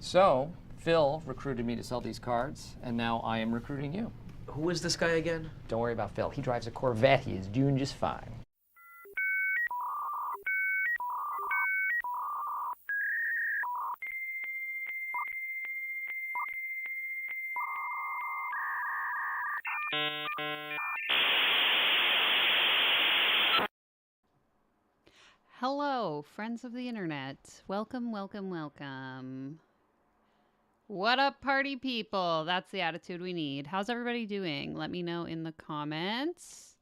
So, Phil recruited me to sell these cards, and now I am recruiting you. Who is this guy again? Don't worry about Phil. He drives a Corvette. He is doing just fine. Hello, friends of the internet. Welcome, welcome, welcome. What up, party people? That's the attitude we need. How's everybody doing? Let me know in the comments.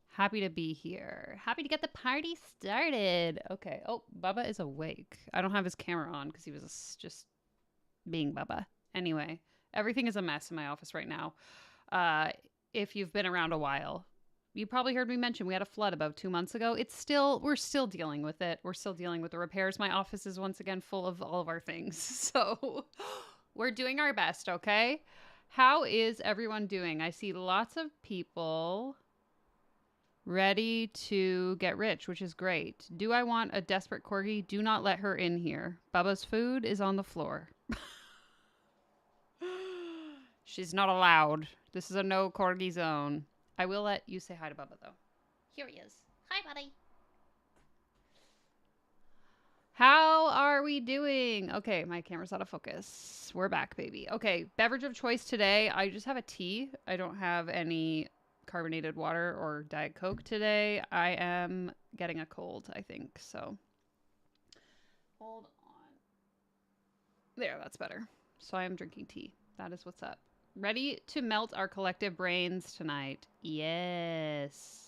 Happy to be here. Happy to get the party started. Okay. Oh, Bubba is awake. I don't have his camera on because he was just being Bubba. Anyway, everything is a mess in my office right now. If you've been around a while, you probably heard me mention we had a flood about 2 months ago. We're still dealing with it. We're still dealing with the repairs. My office is once again full of all of our things. So we're doing our best, okay? How is everyone doing? I see lots of people ready to get rich, which is great. Do I want a desperate corgi? Do not let her in here. Bubba's food is on the floor. She's not allowed. This is a no corgi zone. I will let you say hi to Bubba, though. Here he is. Hi, buddy. How are we doing? Okay, my camera's out of focus. We're back, baby. Okay, beverage of choice today. I just have a tea. I don't have any carbonated water or Diet Coke today. I am getting a cold, I think, so. Hold on. There, that's better. So I am drinking tea. That is what's up. Ready to melt our collective brains tonight. Yes.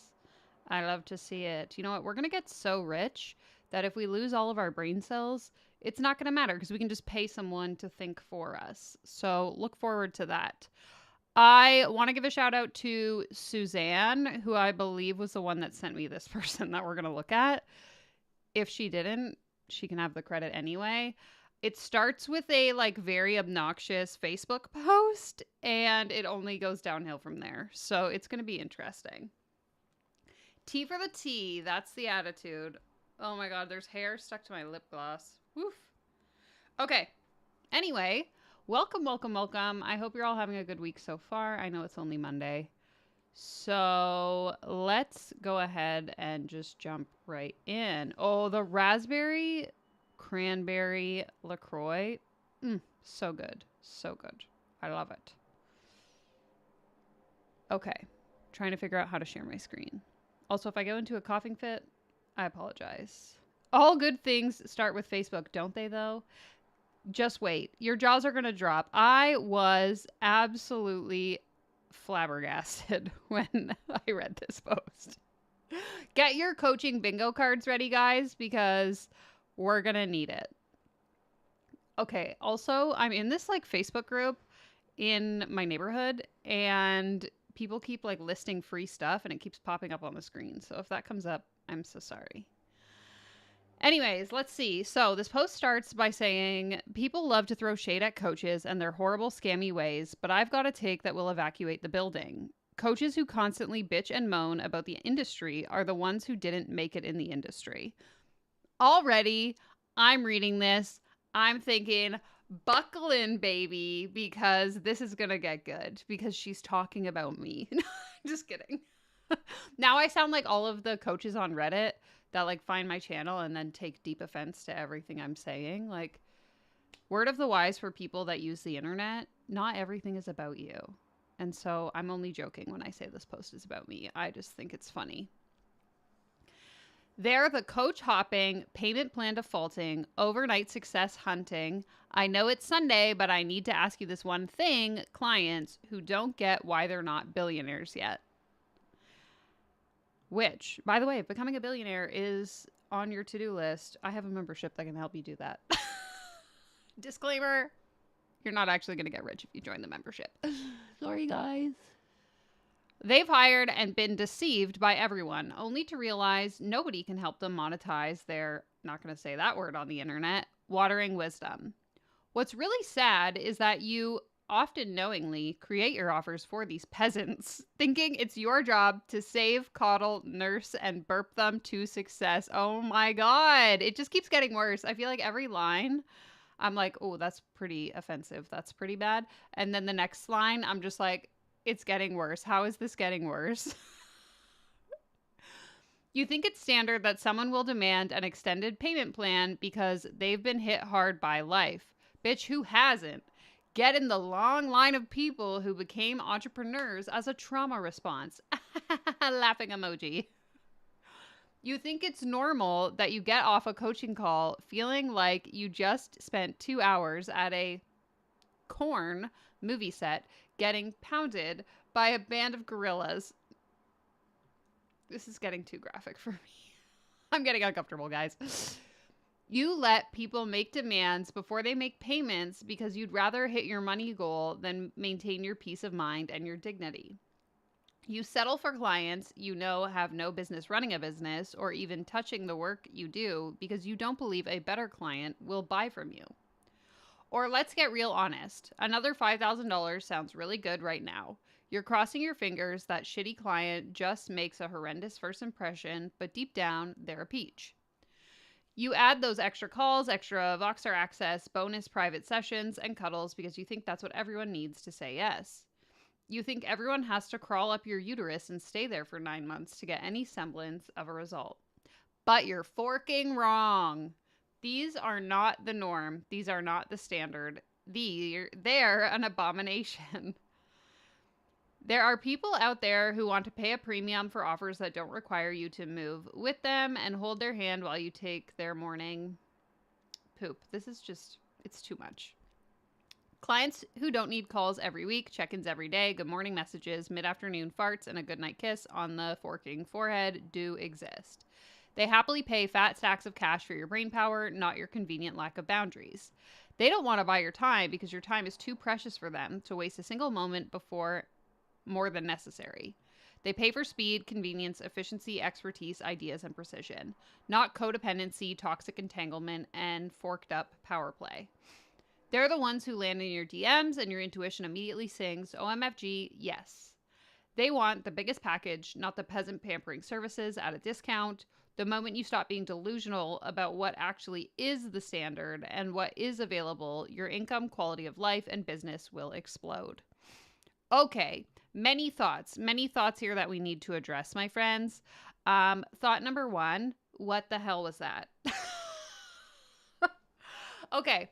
I love to see it. You know what? We're going to get so rich that if we lose all of our brain cells, it's not going to matter because we can just pay someone to think for us. So look forward to that. I want to give a shout out to Suzanne, who I believe was the one that sent me this person that we're going to look at. If she didn't, she can have the credit anyway. It starts with a very obnoxious Facebook post and it only goes downhill from there. So it's going to be interesting. Tea for the tea. That's the attitude. Oh my God, there's hair stuck to my lip gloss. Woof. Okay. Anyway, welcome, welcome, welcome. I hope you're all having a good week so far. I know it's only Monday. So let's go ahead and just jump right in. Oh, the raspberry cranberry LaCroix. So good. So good. I love it. Okay. Trying to figure out how to share my screen. Also, if I go into a coughing fit, I apologize. All good things start with Facebook, don't they, though? Just wait. Your jaws are going to drop. I was absolutely flabbergasted when I read this post. Get your coaching bingo cards ready, guys, because we're going to need it. Okay. Also, I'm in this Facebook group in my neighborhood and people keep listing free stuff and it keeps popping up on the screen. So if that comes up, I'm so sorry. Anyways, let's see. So this post starts by saying, people love to throw shade at coaches and their horrible scammy ways, but I've got a take that will evacuate the building. Coaches who constantly bitch and moan about the industry are the ones who didn't make it in the industry. Already, I'm reading this. I'm thinking, buckle in, baby, because this is going to get good because she's talking about me. Just kidding. Now I sound like all of the coaches on Reddit that find my channel and then take deep offense to everything I'm saying. Word of the wise for people that use the internet, not everything is about you. And so I'm only joking when I say this post is about me. I just think it's funny. They're the coach hopping, payment plan defaulting, overnight success hunting. I know it's Sunday, but I need to ask you this one thing, clients who don't get why they're not billionaires yet. Which, by the way, if becoming a billionaire is on your to-do list, I have a membership that can help you do that. Disclaimer, you're not actually going to get rich if you join the membership. Sorry, guys. They've hired and been deceived by everyone, only to realize nobody can help them monetize their, not going to say that word on the internet, watering wisdom. What's really sad is that you often knowingly create your offers for these peasants, thinking it's your job to save, coddle, nurse, and burp them to success. Oh my God. It just keeps getting worse. I feel like every line I'm like, oh, that's pretty offensive. That's pretty bad. And then the next line, I'm just like, it's getting worse. How is this getting worse? You think it's standard that someone will demand an extended payment plan because they've been hit hard by life. Bitch, who hasn't? Get in the long line of people who became entrepreneurs as a trauma response. Laughing emoji. You think it's normal that you get off a coaching call feeling like you just spent 2 hours at a corn movie set getting pounded by a band of gorillas. This is getting too graphic for me. I'm getting uncomfortable, guys. You let people make demands before they make payments because you'd rather hit your money goal than maintain your peace of mind and your dignity. You settle for clients you know have no business running a business or even touching the work you do because you don't believe a better client will buy from you. Or let's get real honest. Another $5,000 sounds really good right now. You're crossing your fingers that shitty client just makes a horrendous first impression, but deep down, they're a peach. You add those extra calls, extra Voxer access, bonus private sessions, and cuddles because you think that's what everyone needs to say yes. You think everyone has to crawl up your uterus and stay there for 9 months to get any semblance of a result. But you're forking wrong. These are not the norm. These are not the standard. They're an abomination. There are people out there who want to pay a premium for offers that don't require you to move with them and hold their hand while you take their morning poop. This is just, it's too much. Clients who don't need calls every week, check-ins every day, good morning messages, mid-afternoon farts, and a goodnight kiss on the forking forehead do exist. They happily pay fat stacks of cash for your brain power, not your convenient lack of boundaries. They don't want to buy your time because your time is too precious for them to waste a single moment before more than necessary. They pay for speed, convenience, efficiency, expertise, ideas, and precision, not codependency, toxic entanglement, and forked up power play. They're the ones who land in your DMs and your intuition immediately sings, OMFG, yes. They want the biggest package, not the peasant pampering services at a discount. The moment you stop being delusional about what actually is the standard and what is available, your income, quality of life, and business will explode. Okay, many thoughts here that we need to address, my friends. Thought number one, what the hell was that? Okay.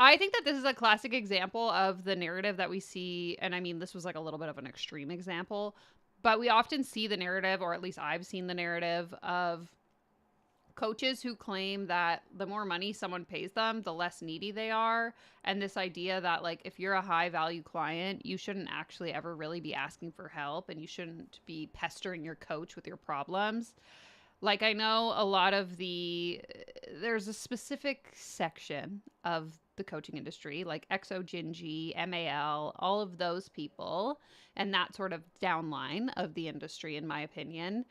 I think that this is a classic example of the narrative that we see. And I mean, this was like a little bit of an extreme example, but we often see the narrative, or at least I've seen the narrative of coaches who claim that the more money someone pays them, the less needy they are. And this idea that like, if you're a high value client, you shouldn't actually ever really be asking for help and you shouldn't be pestering your coach with your problems. Like, I know a lot of there's a specific section of the coaching industry, like Exo Gingy, MAL, all of those people, and that sort of downline of the industry, in my opinion,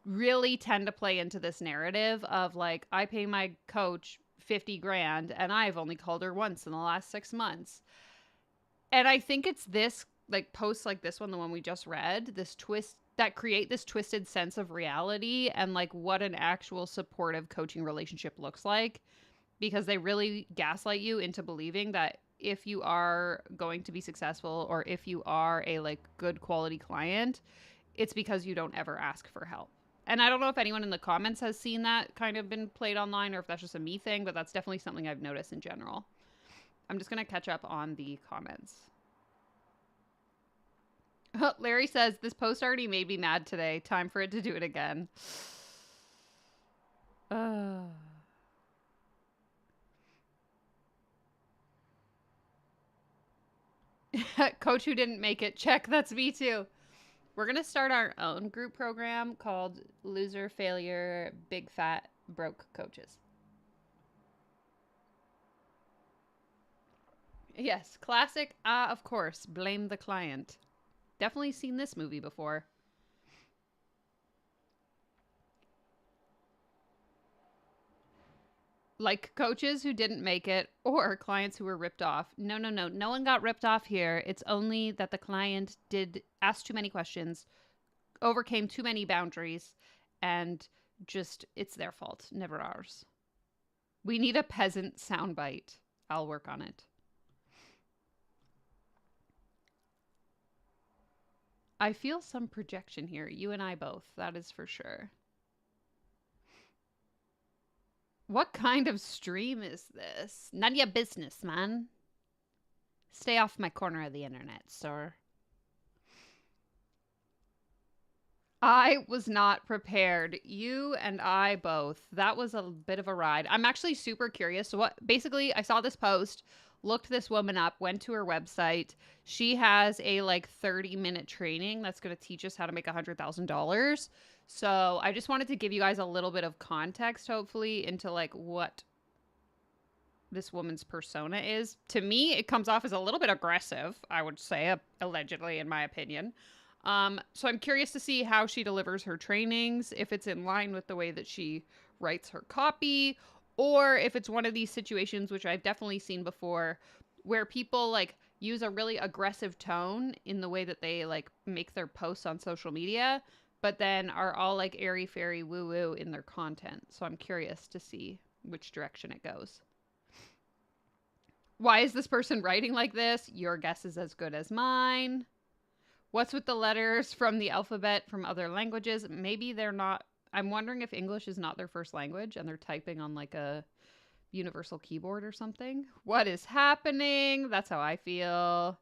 really tend to play into this narrative of like, I pay my coach 50 grand and I've only called her once in the last 6 months. And I think it's this, like, posts like this one, the one we just read, this twist that create this twisted sense of reality and like what an actual supportive coaching relationship looks like, because they really gaslight you into believing that if you are going to be successful or if you are a like good quality client, it's because you don't ever ask for help. And I don't know if anyone in the comments has seen that kind of been played online or if that's just a me thing, but that's definitely something I've noticed in general. I'm just going to catch up on the comments. Larry says, this post already made me mad today. Time for it to do it again. Coach who didn't make it. Check. That's me too. We're going to start our own group program called Loser, Failure, Big Fat, Broke Coaches. Yes. Classic. Of course. Blame the client. Definitely seen this movie before. Like coaches who didn't make it or clients who were ripped off. No. No one got ripped off here. It's only that the client did ask too many questions, overcame too many boundaries, and just, it's their fault, never ours. We need a peasant soundbite. I'll work on it. I feel some projection here. You and I both. That is for sure. What kind of stream is this? None of your business, man. Stay off my corner of the internet, sir. I was not prepared. You and I both. That was a bit of a ride. I'm actually super curious. So what basically I saw this post, looked this woman up, went to her website. She has a like 30-minute training that's going to teach us how to make $100,000. So I just wanted to give you guys a little bit of context, hopefully, into like what this woman's persona is. To me, it comes off as a little bit aggressive, I would say, allegedly, in my opinion. So I'm curious to see how she delivers her trainings, if it's in line with the way that she writes her copy, or if it's one of these situations, which I've definitely seen before, where people like use a really aggressive tone in the way that they like make their posts on social media, but then are all like airy fairy woo woo in their content. So I'm curious to see which direction it goes. Why is this person writing like this? Your guess is as good as mine. What's with the letters from the alphabet from other languages? Maybe they're not. I'm wondering if English is not their first language and they're typing on like a universal keyboard or something. What is happening? That's how I feel.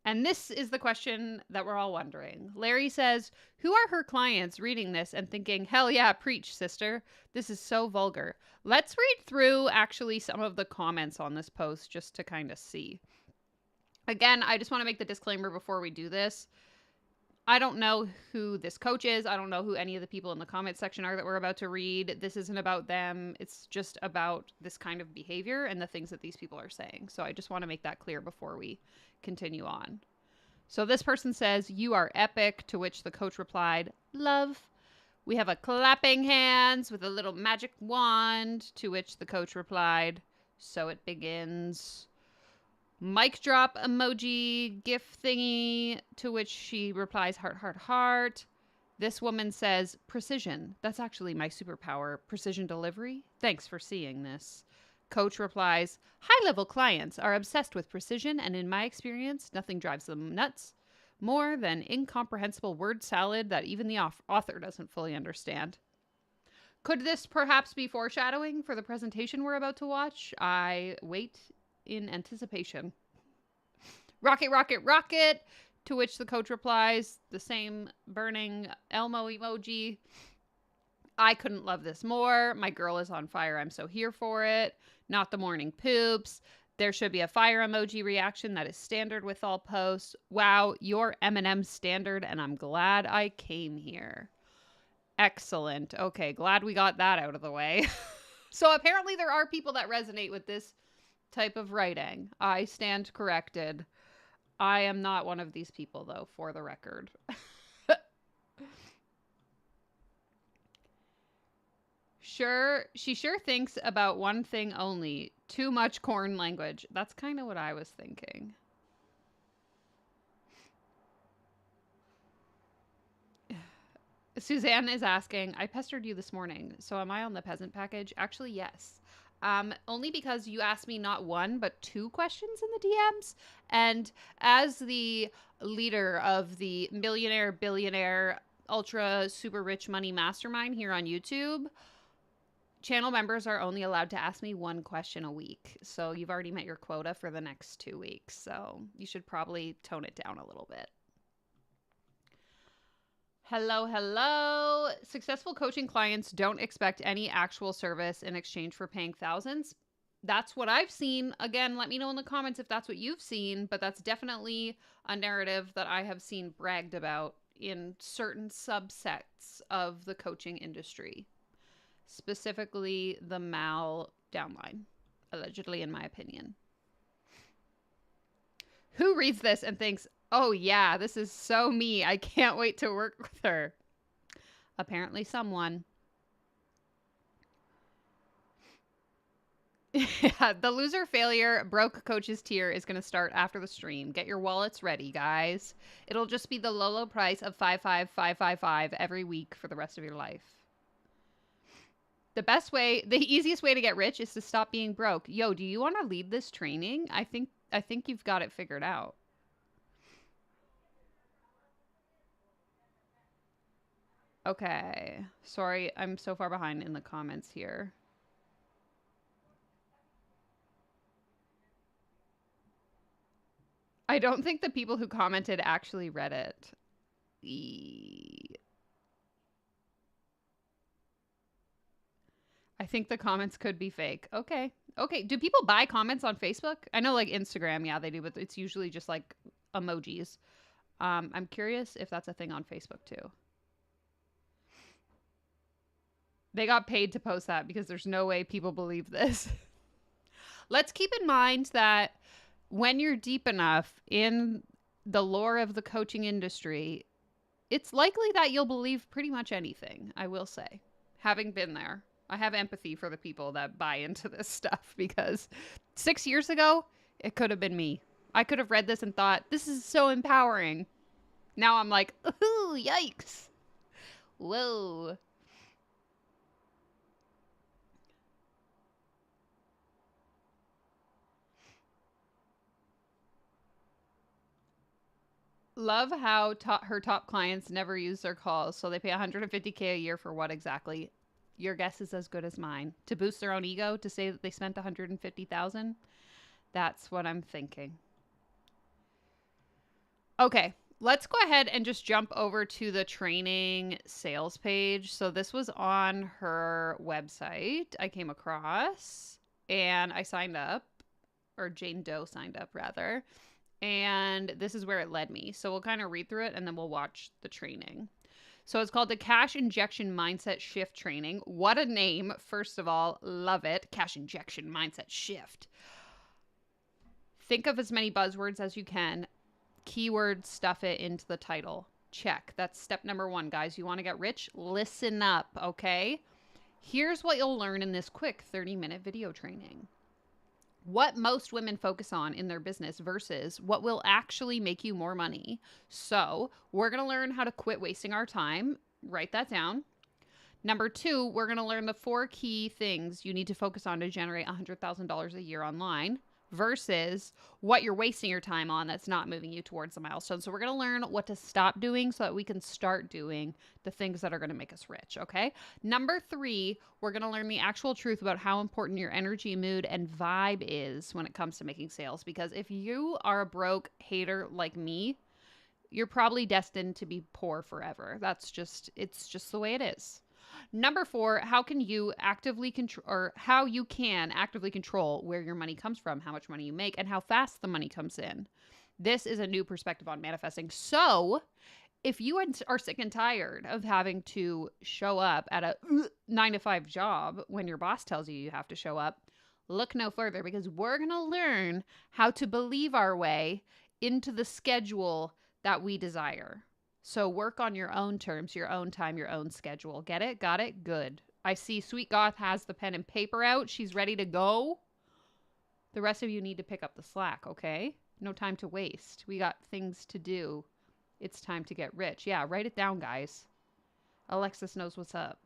And this is the question that we're all wondering. Larry says, who are her clients reading this and thinking, hell yeah, preach, sister. This is so vulgar. Let's read through actually some of the comments on this post just to kind of see. Again, I just want to make the disclaimer before we do this. I don't know who this coach is. I don't know who any of the people in the comment section are that we're about to read. This isn't about them. It's just about this kind of behavior and the things that these people are saying. So I just want to make that clear before we continue on. So this person says, you are epic, to which the coach replied, love. We have a clapping hands with a little magic wand, to which the coach replied, so it begins. Mic drop emoji, gif thingy, to which she replies, heart, heart, heart. This woman says, precision. That's actually my superpower. Precision delivery. Thanks for seeing this. Coach replies, high-level clients are obsessed with precision, and in my experience, nothing drives them nuts more than incomprehensible word salad that even the author doesn't fully understand. Could this perhaps be foreshadowing for the presentation we're about to watch? I wait in anticipation. Rocket, rocket, rocket, to which the coach replies, the same burning Elmo emoji. I couldn't love this more. My girl is on fire. I'm so here for it. Not the morning poops. There should be a fire emoji reaction that is standard with all posts. Wow, you're M&M standard, and I'm glad I came here. Excellent. Okay, glad we got that out of the way. So apparently there are people that resonate with this type of writing. I stand corrected. I am not one of these people, though, for the record. She sure thinks about one thing only. Too much corn language. That's kind of what I was thinking. Suzanne is asking, I pestered you this morning, so am I on the peasant package? Actually, yes. Only because you asked me not one, but two questions in the DMs. And as the leader of the millionaire, billionaire, ultra super rich money mastermind here on YouTube, channel members are only allowed to ask me one question a week. So you've already met your quota for the next 2 weeks. So you should probably tone it down a little bit. Hello, hello. Successful coaching clients don't expect any actual service in exchange for paying thousands. That's what I've seen. Again, let me know in the comments if that's what you've seen, but that's definitely a narrative that I have seen bragged about in certain subsets of the coaching industry, specifically the Mal downline, allegedly, in my opinion. Who reads this and thinks, oh yeah, this is so me. I can't wait to work with her. Apparently someone. Yeah, the loser failure broke coach's tier is going to start after the stream. Get your wallets ready, guys. It'll just be the low price of $55555 every week for the rest of your life. The easiest way to get rich is to stop being broke. Yo, do you want to lead this training? I think you've got it figured out. Okay. Sorry, I'm so far behind in the comments here. I don't think the people who commented actually read it. I think the comments could be fake. Okay. Okay. Do people buy comments on Facebook? I know like Instagram, yeah, they do, but it's usually just like emojis. I'm curious if that's a thing on Facebook too. They got paid to post that because there's no way people believe this. Let's keep in mind that when you're deep enough in the lore of the coaching industry, it's likely that you'll believe pretty much anything, I will say. Having been there, I have empathy for the people that buy into this stuff because 6 years ago, it could have been me. I could have read this and thought, this is so empowering. Now I'm like, ooh, yikes. Whoa. Love how her top clients never use their calls, so they pay $150K a year for what exactly? Your guess is as good as mine. To boost their own ego, to say that they spent $150,000? That's what I'm thinking. Okay, let's go ahead and just jump over to the training sales page. So this was on her website I came across, and I signed up, or Jane Doe signed up rather. And this is where it led me. So we'll kind of read through it and then we'll watch the training. So it's called the Cash Injection Mindset Shift Training. What a name. First of all, love it. Cash Injection Mindset Shift. Think of as many buzzwords as you can. Keyword stuff it into the title. Check. That's step number 1, guys. You want to get rich? Listen up, okay? Here's what you'll learn in this quick 30-minute video training. What most women focus on in their business versus what will actually make you more money. So we're going to learn how to quit wasting our time. Write that down. Number 2, we're going to learn the 4 key things you need to focus on to generate $100,000 a year online versus what you're wasting your time on that's not moving you towards the milestone. So we're going to learn what to stop doing so that we can start doing the things that are going to make us rich, okay? Number 3, we're going to learn the actual truth about how important your energy, mood, and vibe is when it comes to making sales. Because if you are a broke hater like me, you're probably destined to be poor forever. It's just the way it is. Number 4, how can you actively control where your money comes from, how much money you make, and how fast the money comes in. This is a new perspective on manifesting. So if you are sick and tired of having to show up at a 9-to-5 job when your boss tells you have to show up, look no further, because we're going to learn how to believe our way into the schedule that we desire. So work on your own terms, your own time, your own schedule. Get it? Got it? Good. I see Sweet Goth has the pen and paper out. She's ready to go. The rest of you need to pick up the slack, okay? No time to waste. We got things to do. It's time to get rich. Yeah, write it down, guys. Alexis knows what's up.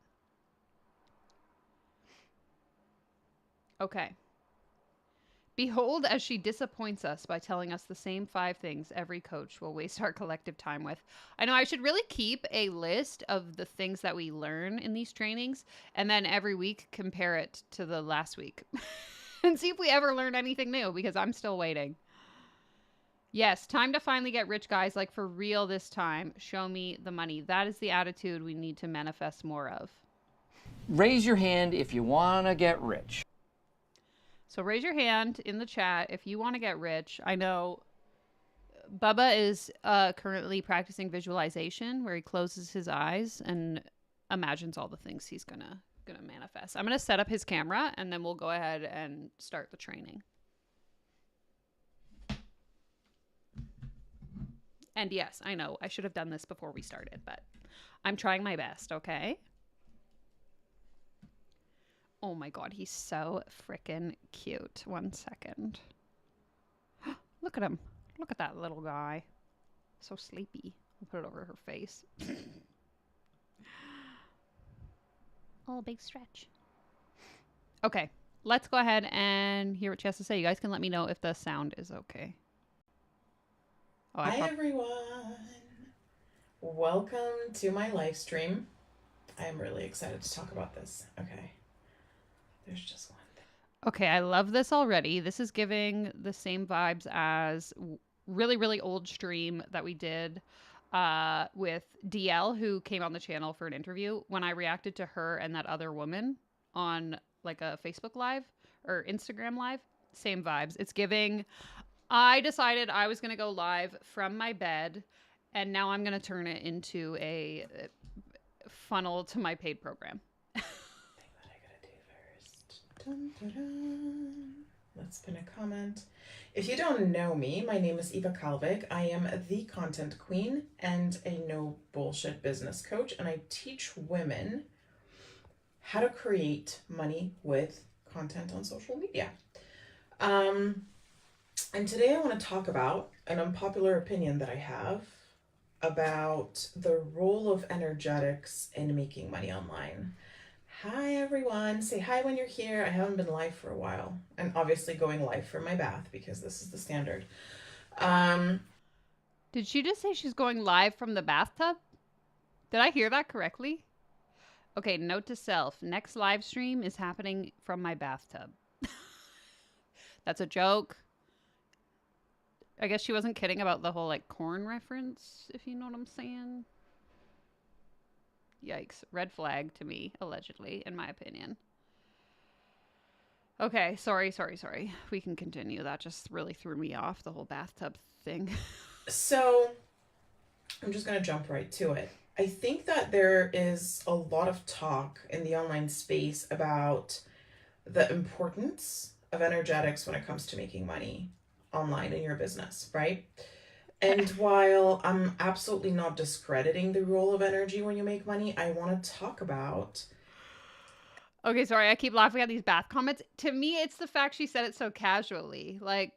Okay. Behold, as she disappoints us by telling us the same 5 things every coach will waste our collective time with. I know I should really keep a list of the things that we learn in these trainings and then every week compare it to the last week and see if we ever learn anything new, because I'm still waiting. Yes, time to finally get rich, guys. Like for real this time. Show me the money. That is the attitude we need to manifest more of. Raise your hand if you want to get rich. So raise your hand in the chat if you want to get rich. I know Bubba is currently practicing visualization where he closes his eyes and imagines all the things he's gonna manifest. I'm gonna set up his camera and then we'll go ahead and start the training. And yes, I know I should have done this before we started, but I'm trying my best, okay? Oh my God, he's so freaking cute. 1 second. Look at him. Look at that little guy. So sleepy. I'll put it over her face. Oh, big stretch. Okay, let's go ahead and hear what she has to say. You guys can let me know if the sound is okay. Oh, Hi everyone. Welcome to my live stream. I'm really excited to talk about this. Okay. There's just one thing. Okay, I love this already. This is giving the same vibes as really, really old stream that we did with DL, who came on the channel for an interview. When I reacted to her and that other woman on like a Facebook Live or Instagram Live, same vibes. It's giving. I decided I was going to go live from my bed, and now I'm going to turn it into a funnel to my paid program. Thing that I gotta do first. Dun, dun, dun. Let's pin a comment. If you don't know me, my name is Eva Kalvik. I am the content queen and a no bullshit business coach, and I teach women how to create money with content on social media. And today I want to talk about an unpopular opinion that I have about the role of energetics in making money online. Hi everyone, say hi when you're here. I haven't been live for a while, and obviously going live from my bath because this is the standard. Did she just say she's going live from the bathtub? Did I hear that correctly? Okay, note to self. Next live stream is happening from my bathtub. That's a joke. I guess she wasn't kidding about the whole like corn reference, if you know what I'm saying. Yikes. Red flag to me, allegedly, in my opinion. Okay, sorry. We can continue. That just really threw me off, the whole bathtub thing. So I'm just going to jump right to it. I think that there is a lot of talk in the online space about the importance of energetics when it comes to making money online in your business, right? And while I'm absolutely not discrediting the role of energy when you make money, I want to talk about. Okay, sorry, I keep laughing at these bath comments. To me, it's the fact she said it so casually. Like,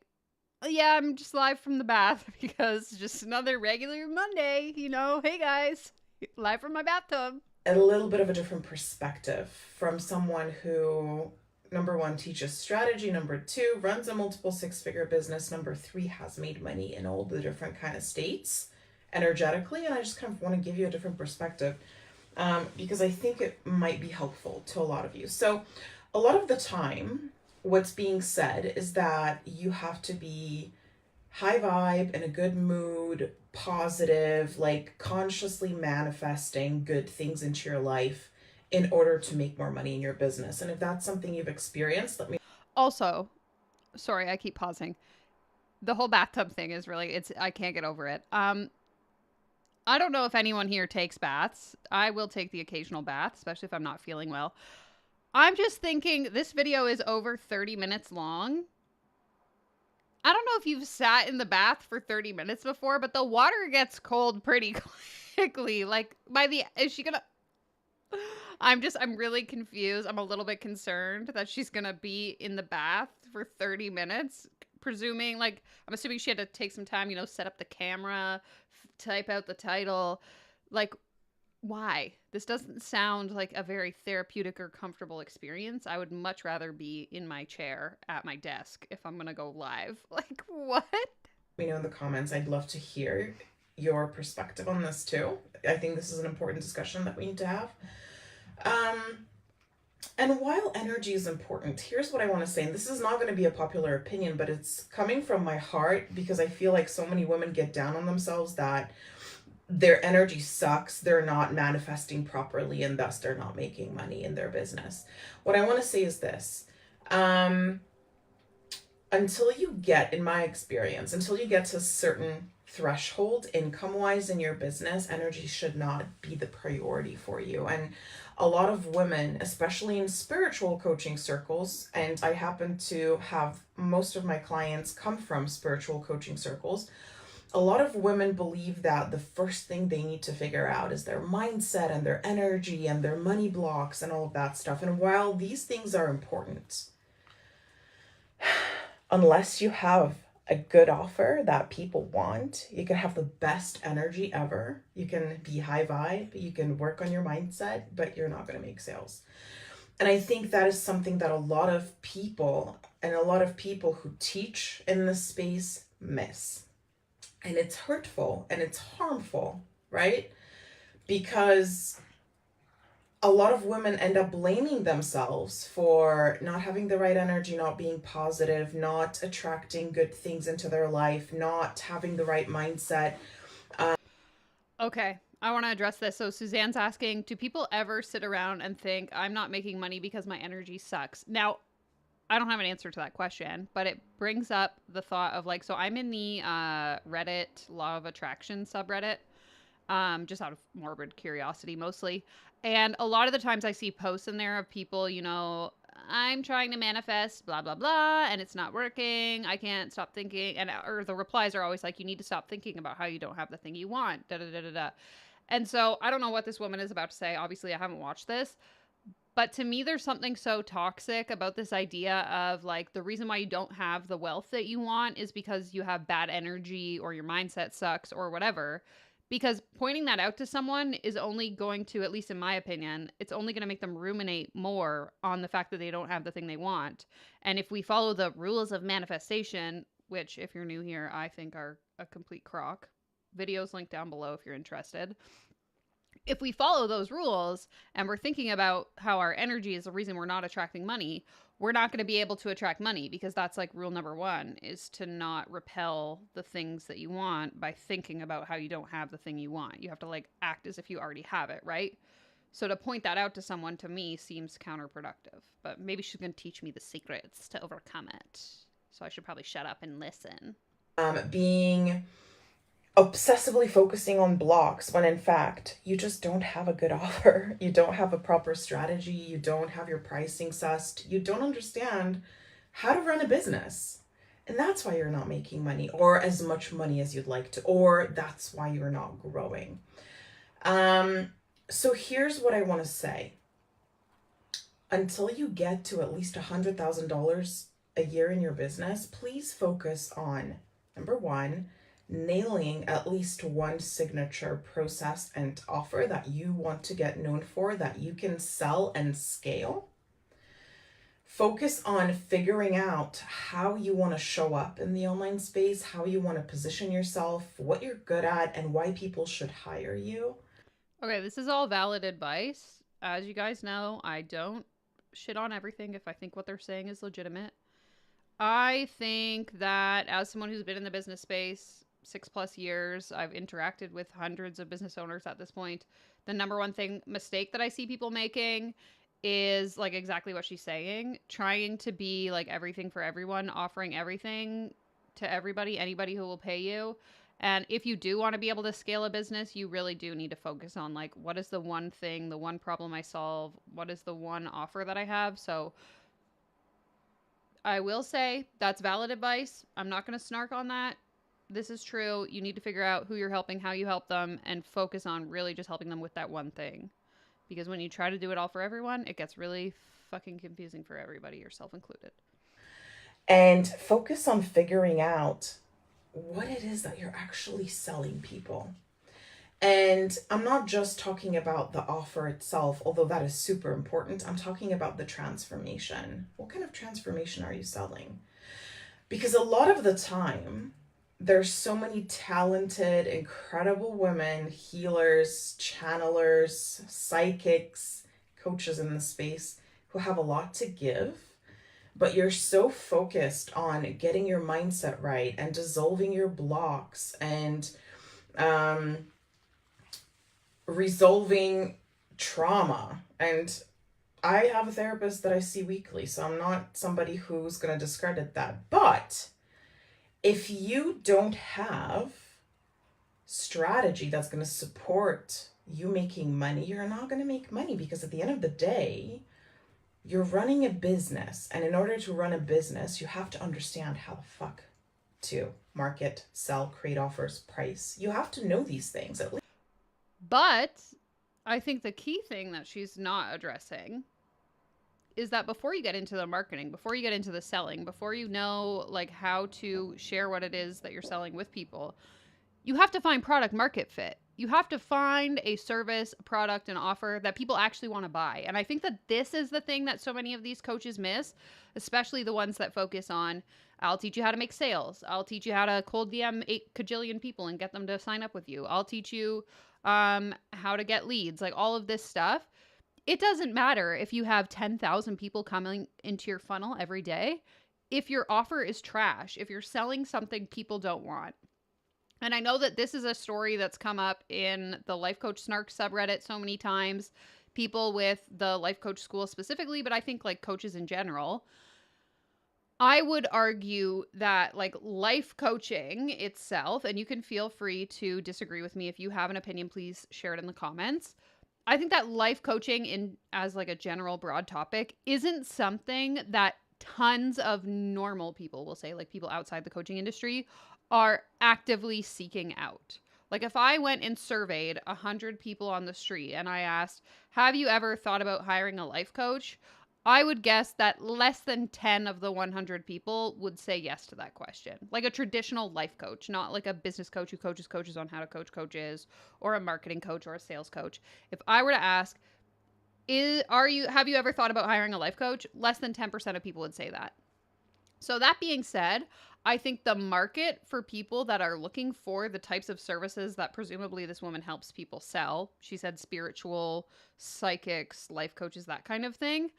yeah, I'm just live from the bath because just another regular Monday, you know. Hey guys, live from my bathtub. A little bit of a different perspective from someone who, number one, teaches strategy, number two, runs a multiple six-figure business, number three, has made money in all the different kind of states energetically, and I just kind of want to give you a different perspective because I think it might be helpful to a lot of you. So a lot of the time, what's being said is that you have to be high vibe, in a good mood, positive, like consciously manifesting good things into your life in order to make more money in your business. And if that's something you've experienced, let me. Also, sorry, I keep pausing. The whole bathtub thing is really, I can't get over it. I don't know if anyone here takes baths. I will take the occasional bath, especially if I'm not feeling well. I'm just thinking this video is over 30 minutes long. I don't know if you've sat in the bath for 30 minutes before, but the water gets cold pretty quickly. Like, is she gonna... I'm really confused. I'm a little bit concerned that she's gonna be in the bath for 30 minutes. I'm assuming she had to take some time, set up the camera, type out the title. Like, why? This doesn't sound like a very therapeutic or comfortable experience. I would much rather be in my chair at my desk if I'm gonna go live. Like, what? Let me know in the comments. I'd love to hear your perspective on this too. I think this is an important discussion that we need to have. And while energy is important, here's what I want to say. And this is not going to be a popular opinion, but it's coming from my heart because I feel like so many women get down on themselves that their energy sucks, they're not manifesting properly, and thus they're not making money in their business. What I want to say is this. Until you get, in my experience, until you get to a certain threshold income-wise in your business, energy should not be the priority for you. And a lot of women, especially in spiritual coaching circles, and I happen to have most of my clients come from spiritual coaching circles, a lot of women believe that the first thing they need to figure out is their mindset and their energy and their money blocks and all of that stuff. And while these things are important, unless you have a good offer that people want, you can have the best energy ever. You can be high vibe, you can work on your mindset, but you're not going to make sales. And I think that is something that a lot of people and a lot of people who teach in this space miss. And it's hurtful and it's harmful, right? Because a lot of women end up blaming themselves for not having the right energy, not being positive, not attracting good things into their life, not having the right mindset. Okay, I want to address this. So Suzanne's asking, do people ever sit around and think I'm not making money because my energy sucks? Now, I don't have an answer to that question, but it brings up the thought of like, so I'm in the Reddit Law of Attraction subreddit, just out of morbid curiosity mostly. And a lot of the times I see posts in there of people, you know, I'm trying to manifest blah blah blah and it's not working. I can't stop thinking, and or the replies are always like, you need to stop thinking about how you don't have the thing you want. Da da da da da. And so I don't know what this woman is about to say. Obviously, I haven't watched this, but to me, there's something so toxic about this idea of like the reason why you don't have the wealth that you want is because you have bad energy or your mindset sucks or whatever. Because pointing that out to someone is only going to, at least in my opinion, it's only going to make them ruminate more on the fact that they don't have the thing they want. And if we follow the rules of manifestation, which if you're new here, I think are a complete crock, videos linked down below if you're interested. If we follow those rules and we're thinking about how our energy is the reason we're not attracting money, we're not going to be able to attract money, because that's like rule number one, is to not repel the things that you want by thinking about how you don't have the thing you want. You have to like act as if you already have it, right? So to point that out to someone, to me, seems counterproductive. But maybe she's going to teach me the secrets to overcome it. So I should probably shut up and listen. Being obsessively focusing on blocks when in fact you just don't have a good offer. You don't have a proper strategy. You don't have your pricing sussed. You don't understand how to run a business. And that's why you're not making money or as much money as you'd like to, or that's why you're not growing. So here's what I want to say. Until you get to at least $100,000 a year in your business, please focus on, number one, nailing at least one signature process and offer that you want to get known for, that you can sell and scale. Focus on figuring out how you want to show up in the online space, how you want to position yourself, what you're good at, and why people should hire you. Okay, this is all valid advice. As you guys know, I don't shit on everything if I think what they're saying is legitimate. I think that as someone who's been in the business space 6+ years, I've interacted with hundreds of business owners at this point. The number one mistake that I see people making is like exactly what she's saying, trying to be like everything for everyone, offering everything to everybody, anybody who will pay you. And if you do want to be able to scale a business, you really do need to focus on like, what is the one thing, the one problem I solve? What is the one offer that I have? So I will say that's valid advice. I'm not going to snark on that. This is true. You need to figure out who you're helping, how you help them, and focus on really just helping them with that one thing. Because when you try to do it all for everyone, it gets really fucking confusing for everybody, yourself included. And focus on figuring out what it is that you're actually selling people. And I'm not just talking about the offer itself, although that is super important. I'm talking about the transformation. What kind of transformation are you selling? Because a lot of the time, there's so many talented, incredible women, healers, channelers, psychics, coaches in the space who have a lot to give, but you're so focused on getting your mindset right and dissolving your blocks and resolving trauma. And I have a therapist that I see weekly, so I'm not somebody who's going to discredit that. But if you don't have strategy that's going to support you making money, you're not going to make money, because at the end of the day, you're running a business. And in order to run a business, you have to understand how the fuck to market, sell, create offers, price. You have to know these things at least. But I think the key thing that she's not addressing is that before you get into the marketing, before you get into the selling, before you know like how to share what it is that you're selling with people, you have to find product market fit. You have to find a service, a product, an offer that people actually want to buy. And I think that this is the thing that so many of these coaches miss, especially the ones that focus on, I'll teach you how to make sales. I'll teach you how to cold DM 8 kajillion people and get them to sign up with you. I'll teach you how to get leads, like all of this stuff. It doesn't matter if you have 10,000 people coming into your funnel every day. If your offer is trash, if you're selling something people don't want. And I know that this is a story that's come up in the Life Coach Snark subreddit so many times, people with the Life Coach School specifically, but I think like coaches in general. I would argue that like life coaching itself, and you can feel free to disagree with me if you have an opinion, please share it in the comments. I think that life coaching in as like a general broad topic isn't something that tons of normal people will say, like people outside the coaching industry are actively seeking out. Like if I went and surveyed 100 people on the street and I asked, have you ever thought about hiring a life coach? I would guess that less than 10 of the 100 people would say yes to that question. Like a traditional life coach, not like a business coach who coaches coaches on how to coach coaches, or a marketing coach or a sales coach. If I were to ask, have you ever thought about hiring a life coach? Less than 10% of people would say that. So that being said, I think the market for people that are looking for the types of services that presumably this woman helps people sell, she said spiritual, psychics, life coaches, that kind of thing.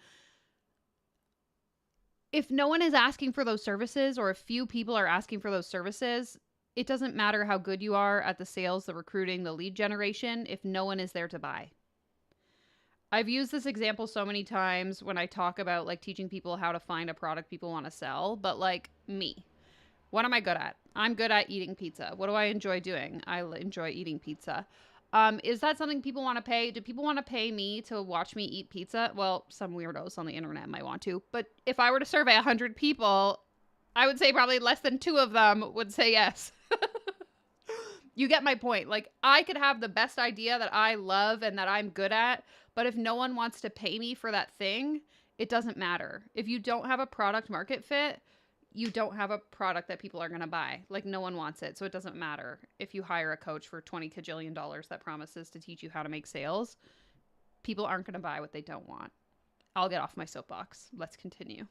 If no one is asking for those services, or if few people are asking for those services, it doesn't matter how good you are at the sales, the recruiting, the lead generation, if no one is there to buy. I've used this example so many times when I talk about like teaching people how to find a product people want to sell, but like me, what am I good at? I'm good at eating pizza. What do I enjoy doing? I enjoy eating pizza. Is that something people want to pay? Do people want to pay me to watch me eat pizza? Well, some weirdos on the internet might want to, but if I were to survey 100 people, I would say probably less than 2 of them would say yes. You get my point. Like I could have the best idea that I love and that I'm good at, but if no one wants to pay me for that thing, it doesn't matter. If you don't have a product market fit, you don't have a product that people are going to buy. Like no one wants it. So it doesn't matter if you hire a coach for $20 kajillion that promises to teach you how to make sales. People aren't going to buy what they don't want. I'll get off my soapbox. Let's continue.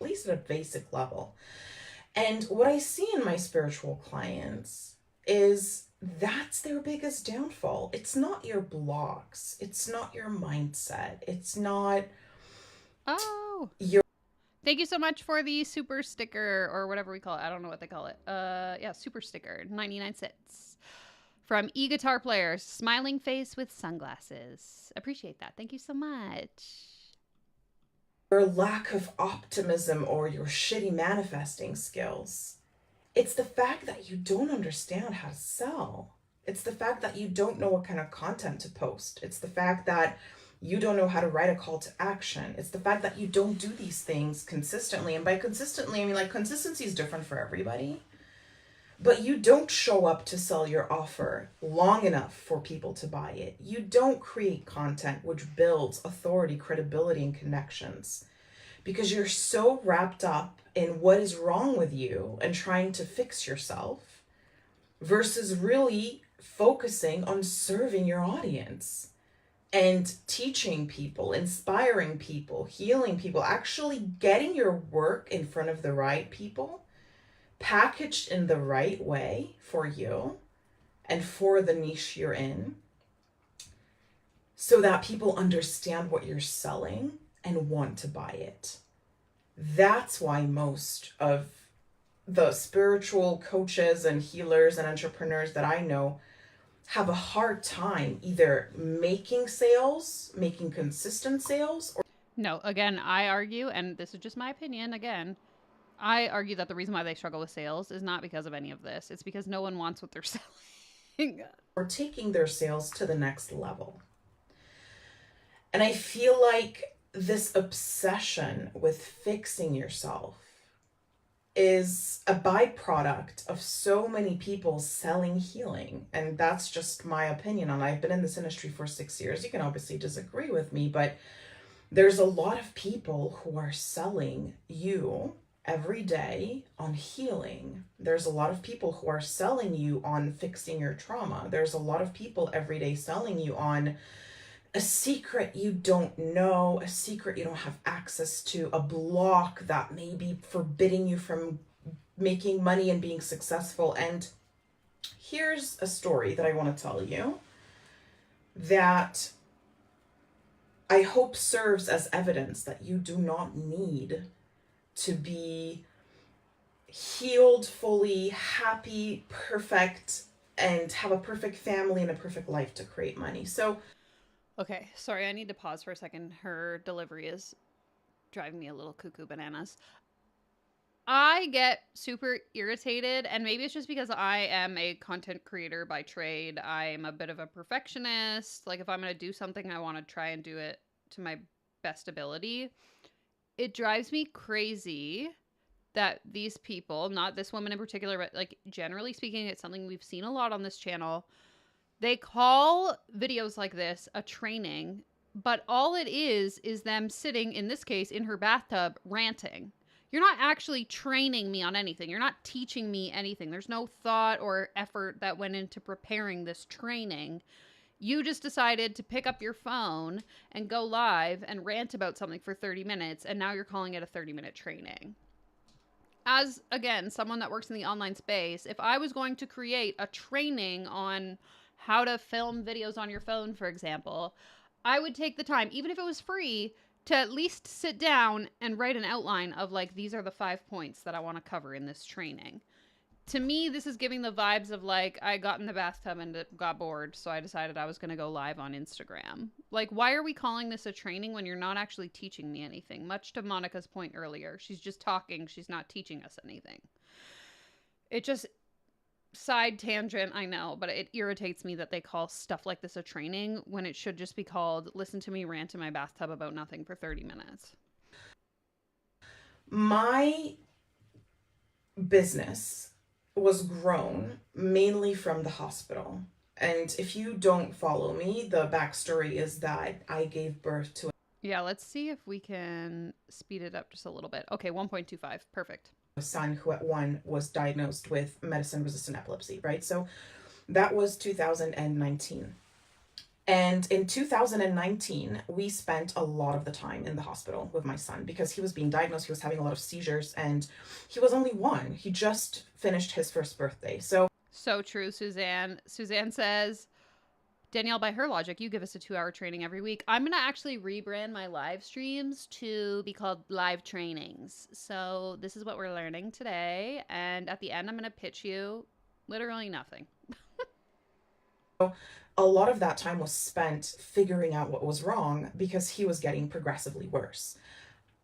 At least at a basic level. And what I see in my spiritual clients is that's their biggest downfall. It's not your blocks. It's not your mindset. It's not your... Thank you so much for the super sticker, or whatever we call it. I don't know what they call it. Yeah, super sticker, 99 cents. From e-guitar player, smiling face with sunglasses. Appreciate that. Thank you so much. Your lack of optimism or your shitty manifesting skills. It's the fact that you don't understand how to sell. It's the fact that you don't know what kind of content to post. It's the fact that you don't know how to write a call to action. It's the fact that you don't do these things consistently. And by consistently, I mean like consistency is different for everybody. But you don't show up to sell your offer long enough for people to buy it. You don't create content which builds authority, credibility, and connections because you're so wrapped up in what is wrong with you and trying to fix yourself versus really focusing on serving your audience and teaching people, inspiring people, healing people, actually getting your work in front of the right people, packaged in the right way for you and for the niche you're in, so that people understand what you're selling and want to buy it. That's why most of the spiritual coaches and healers and entrepreneurs that I know have a hard time either making sales, making consistent sales, or... No, again, I argue, and this is just my opinion, again, I argue that the reason why they struggle with sales is not because of any of this. It's because no one wants what they're selling. or taking their sales to the next level. And I feel like this obsession with fixing yourself is a byproduct of so many people selling healing. And that's just my opinion on it. I've been in this industry for 6 years. You can obviously disagree with me, but there's a lot of people who are selling you every day on healing. There's a lot of people who are selling you on fixing your trauma. There's a lot of people every day selling you on a secret you don't know, a secret you don't have access to, a block that may be forbidding you from making money and being successful. And here's a story that I want to tell you that I hope serves as evidence that you do not need to be healed, fully happy, perfect, and have a perfect family and a perfect life to create money. So, Okay, sorry, I need to pause for a second. Her delivery is driving me a little cuckoo bananas. I get super irritated, and maybe it's just because I am a content creator by trade. I'm a bit of a perfectionist. Like, if I'm going to do something, I want to try and do it to my best ability. It drives me crazy that these people, not this woman in particular, but like generally speaking, it's something we've seen a lot on this channel. They call videos like this a training, but all it is them sitting, in this case, in her bathtub, ranting. You're not actually training me on anything. You're not teaching me anything. There's no thought or effort that went into preparing this training. You just decided to pick up your phone and go live and rant about something for 30 minutes, and now you're calling it a 30-minute training. As, again, someone that works in the online space, if I was going to create a training on how to film videos on your phone, for example, I would take the time, even if it was free, to at least sit down and write an outline of, like, these are the 5 points that I want to cover in this training. To me, this is giving the vibes of, like, I got in the bathtub and got bored, so I decided I was going to go live on Instagram. Like, why are we calling this a training when you're not actually teaching me anything? Much to Monica's point earlier. She's just talking. She's not teaching us anything. It just, side tangent, I know, but it irritates me that they call stuff like this a training when it should just be called listen to me rant in my bathtub about nothing for 30 minutes. my business was grown mainly from the hospital. And if you don't follow me, the backstory is that I gave birth to Yeah, let's see if we can speed it up just a little bit. Okay, 1.25. Perfect. a son who at one was diagnosed with medicine resistant epilepsy, right? So that was 2019. And in 2019, we spent a lot of the time in the hospital with my son because he was being diagnosed. He was having a lot of seizures and he was only one. He just finished his first birthday. So true, Suzanne. Suzanne says, Danielle, by her logic, you give us a 2-hour training every week. I'm going to actually rebrand my live streams to be called live trainings. So this is what we're learning today. And at the end, I'm going to pitch you literally nothing. a lot of that time was spent figuring out what was wrong because he was getting progressively worse.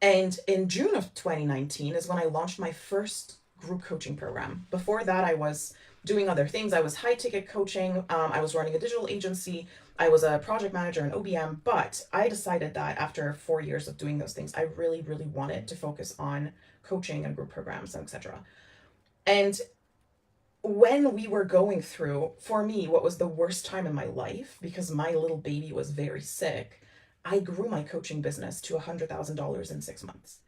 And in June of 2019 is when I launched my first group coaching program. Before that, I was doing other things. I was high ticket coaching. I was running a digital agency. I was a project manager in OBM. But I decided that after 4 years of doing those things, I really, really wanted to focus on coaching and group programs, etc. And when we were going through, for me, what was the worst time in my life, because my little baby was very sick, I grew my coaching business to $100,000 in 6 months.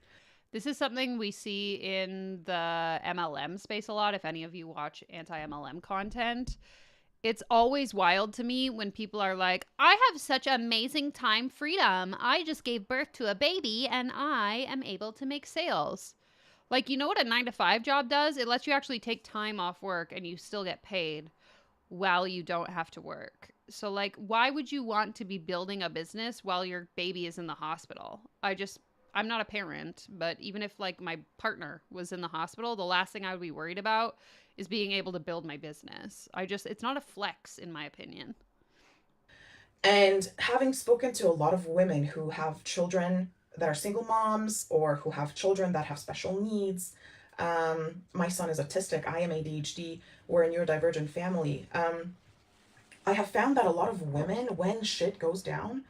This is something we see in the MLM space a lot. If any of you watch anti-MLM content, it's always wild to me when people are like, I have such amazing time freedom. I just gave birth to a baby and I am able to make sales. Like, you know what a 9-to-5 job does? It lets you actually take time off work and you still get paid while you don't have to work. So, like, why would you want to be building a business while your baby is in the hospital? I'm not a parent, but even if, like, my partner was in the hospital, the last thing I would be worried about is being able to build my business. It's not a flex, in my opinion. And having spoken to a lot of women who have children that are single moms or who have children that have special needs, my son is autistic, I am ADHD, we're a neurodivergent family. I have found that a lot of women, when shit goes down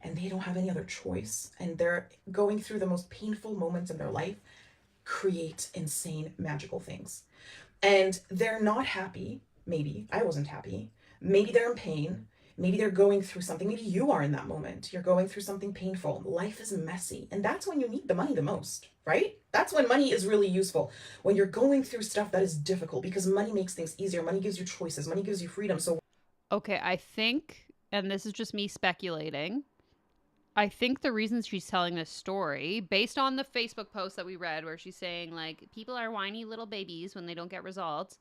and they don't have any other choice and they're going through the most painful moments in their life, create insane, magical things. And they're not happy. Maybe I wasn't happy. Maybe they're in pain. Maybe they're going through something. Maybe you are in that moment. You're going through something painful. Life is messy. And that's when you need the money the most, right? That's when money is really useful. When you're going through stuff that is difficult, because money makes things easier. Money gives you choices. Money gives you freedom. So, Okay, I think, and this is just me speculating, I think the reason she's telling this story, based on the Facebook post that we read where she's saying, like, people are whiny little babies when they don't get results,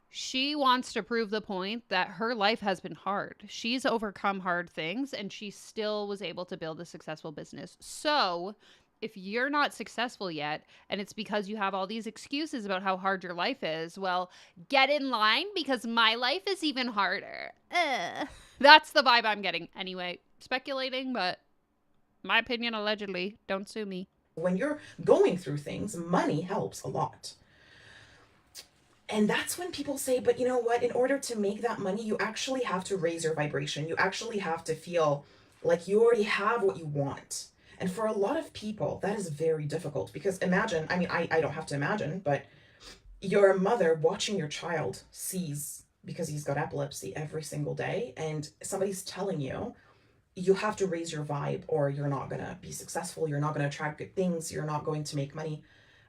she wants to prove the point that her life has been hard. She's overcome hard things and she still was able to build a successful business. So, if you're not successful yet and it's because you have all these excuses about how hard your life is, well, get in line because my life is even harder. That's the vibe I'm getting. Anyway, speculating, but my opinion allegedly. Don't sue me. when you're going through things, money helps a lot. And that's when people say, but you know what? In order to make that money, you actually have to raise your vibration. You actually have to feel like you already have what you want. And for a lot of people, that is very difficult because imagine, I mean, I don't have to imagine, but you're a mother watching your child seize because he's got epilepsy every single day. And somebody's telling you, you have to raise your vibe or you're not going to be successful. You're not going to attract good things. You're not going to make money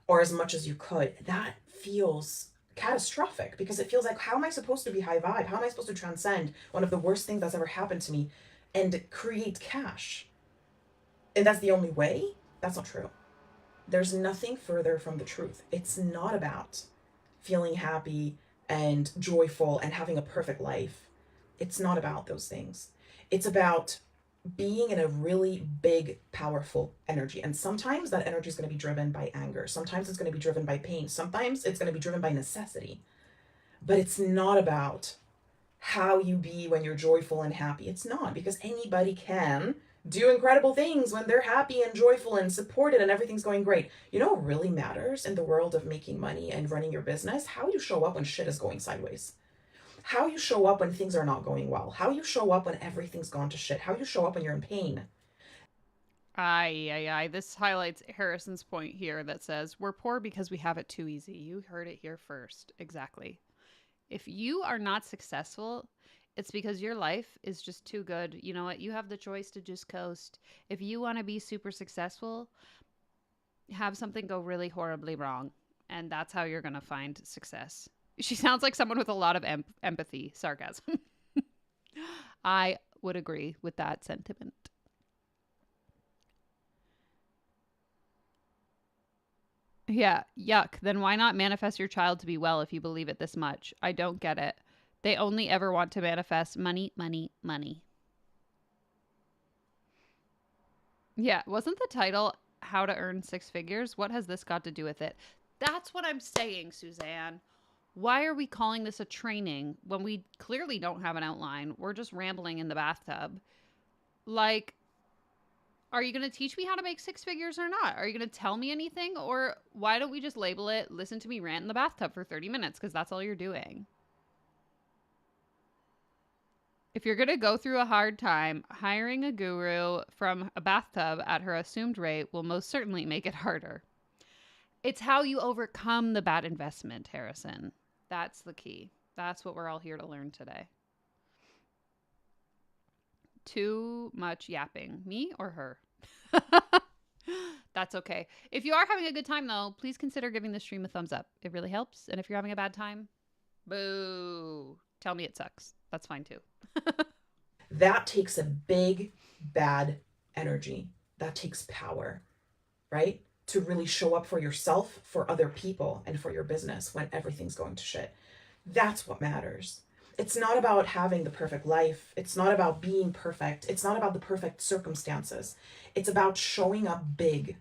or as much as you could. That feels catastrophic because it feels like, how am I supposed to be high vibe? How am I supposed to transcend one of the worst things that's ever happened to me and create cash? And that's the only way? That's not true. There's nothing further from the truth. It's not about feeling happy and joyful and having a perfect life. It's not about those things. It's about being in a really big, powerful energy. And sometimes that energy is going to be driven by anger. Sometimes it's going to be driven by pain. Sometimes it's going to be driven by necessity. But it's not about how you be when you're joyful and happy. It's not, because anybody can do incredible things when they're happy and joyful and supported and everything's going great. You know what really matters in the world of making money and running your business? How you show up when shit is going sideways. How you show up when things are not going well. How you show up when everything's gone to shit. How you show up when you're in pain. Aye. This highlights Harrison's point here that says, we're poor because we have it too easy. You heard it here first. Exactly. If you are not successful, it's because your life is just too good. You know what? You have the choice to just coast. If you want to be super successful, have something go really horribly wrong. And that's how you're going to find success. She sounds like someone with a lot of empathy, sarcasm. I would agree with that sentiment. Yeah, yuck. Then why not manifest your child to be well if you believe it this much? I don't get it. They only ever want to manifest money, money, money. Yeah, wasn't the title How to Earn Six Figures? What has this got to do with it? That's what I'm saying, Suzanne. Why are we calling this a training when we clearly don't have an outline? We're just rambling in the bathtub. Like, are you going to teach me how to make six figures or not? Are you going to tell me anything? Or why don't we just label it, listen to me rant in the bathtub for 30 minutes? Because that's all you're doing. If you're going to go through a hard time, hiring a guru from a bathtub at her assumed rate will most certainly make it harder. It's how you overcome the bad investment, Harrison. That's the key. That's what we're all here to learn today. Too much yapping. Me or her? That's okay. If you are having a good time, though, please consider giving this stream a thumbs up. It really helps. And if you're having a bad time, boo. Tell me it sucks. That's fine, too. That takes a big, bad energy. That takes power, right? To really show up for yourself, for other people, and for your business when everything's going to shit. That's what matters. It's not about having the perfect life. It's not about being perfect. It's not about the perfect circumstances. It's about showing up big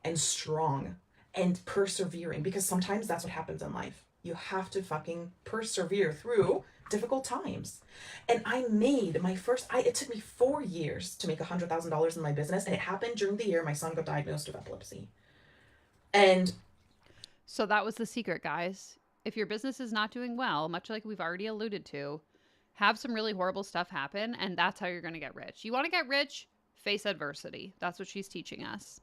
and strong and persevering, because sometimes that's what happens in life. You have to fucking persevere through difficult times. And I made my first, it took me 4 years to make $100,000 in my business. And it happened during the year my son got diagnosed with epilepsy. And so that was the secret, guys. If your business is not doing well, much like we've already alluded to, have some really horrible stuff happen, and that's how you're going to get rich. You want to get rich? Face adversity. That's what she's teaching us.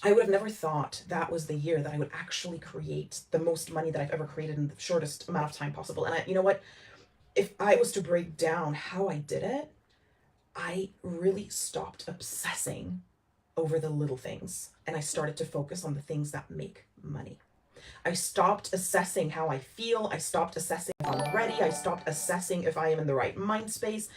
I would have never thought that was the year that I would actually create the most money that I've ever created in the shortest amount of time possible. And you know what? if I was to break down how I did it, I really stopped obsessing over the little things and I started to focus on the things that make money. I stopped assessing how I feel. I stopped assessing if I'm ready. I stopped assessing if I am in the right mind space.